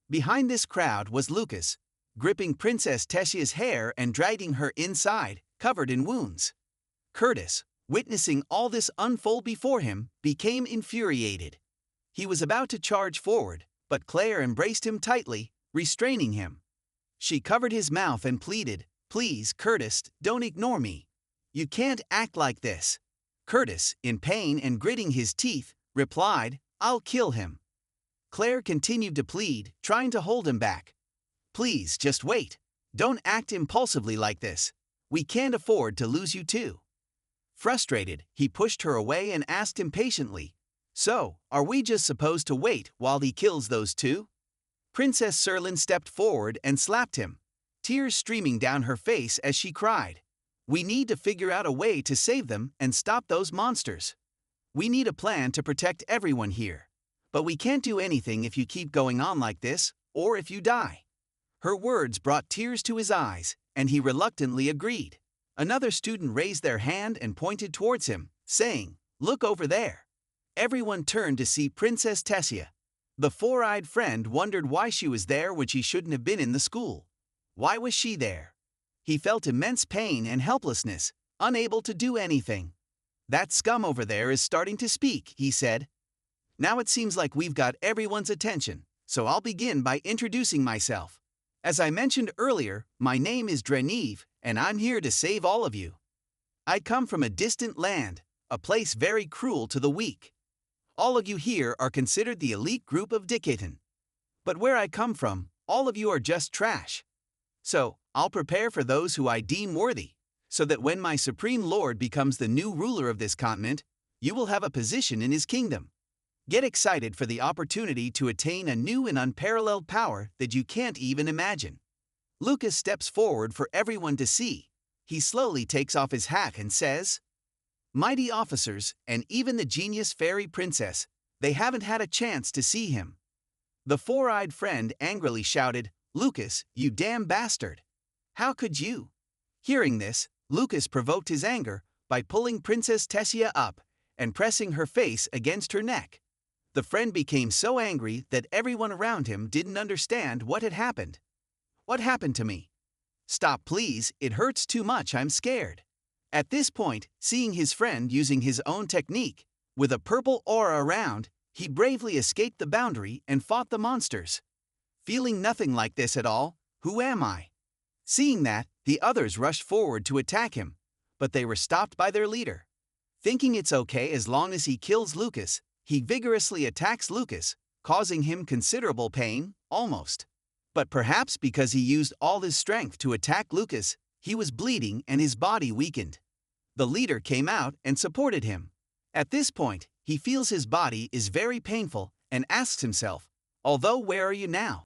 Behind this crowd was Lucas, gripping Princess Tessia's hair and dragging her inside, covered in wounds. Curtis, witnessing all this unfold before him, became infuriated. He was about to charge forward, but Claire embraced him tightly, restraining him. She covered his mouth and pleaded, "Please, Curtis, don't ignore me. You can't act like this." Curtis, in pain and gritting his teeth, replied, "I'll kill him." Claire continued to plead, trying to hold him back. "Please, just wait. Don't act impulsively like this. We can't afford to lose you too." Frustrated, he pushed her away and asked impatiently, "So, are we just supposed to wait while he kills those two?" Princess Serlin stepped forward and slapped him, tears streaming down her face as she cried, "We need to figure out a way to save them and stop those monsters. We need a plan to protect everyone here. But we can't do anything if you keep going on like this, or if you die." Her words brought tears to his eyes, and he reluctantly agreed. Another student raised their hand and pointed towards him, saying, "Look over there." Everyone turned to see Princess Tessia. The four-eyed friend wondered why she was there when she shouldn't have been in the school. Why was she there? He felt immense pain and helplessness, unable to do anything. "That scum over there is starting to speak," he said. "Now it seems like we've got everyone's attention, so I'll begin by introducing myself. As I mentioned earlier, my name is Drenive, and I'm here to save all of you. I come from a distant land, a place very cruel to the weak. All of you here are considered the elite group of Dickaton. But where I come from, all of you are just trash. So, I'll prepare for those who I deem worthy, so that when my Supreme Lord becomes the new ruler of this continent, you will have a position in his kingdom. Get excited for the opportunity to attain a new and unparalleled power that you can't even imagine." Lucas steps forward for everyone to see. He slowly takes off his hat and says, "Mighty officers, and even the genius fairy princess, they haven't had a chance to see him." The four-eyed friend angrily shouted, "Lucas, you damn bastard! How could you?" Hearing this, Lucas provoked his anger by pulling Princess Tessia up and pressing her face against her neck. The friend became so angry that everyone around him didn't understand what had happened. "What happened to me? Stop please, it hurts too much, I'm scared." At this point, seeing his friend using his own technique, with a purple aura around, he bravely escaped the boundary and fought the monsters. Feeling nothing like this at all, who am I? Seeing that, the others rushed forward to attack him, but they were stopped by their leader. Thinking it's okay as long as he kills Lucas, he vigorously attacks Lucas, causing him considerable pain, almost. But perhaps because he used all his strength to attack Lucas, he was bleeding and his body weakened. The leader came out and supported him. At this point, he feels his body is very painful and asks himself, "Although where are you now?"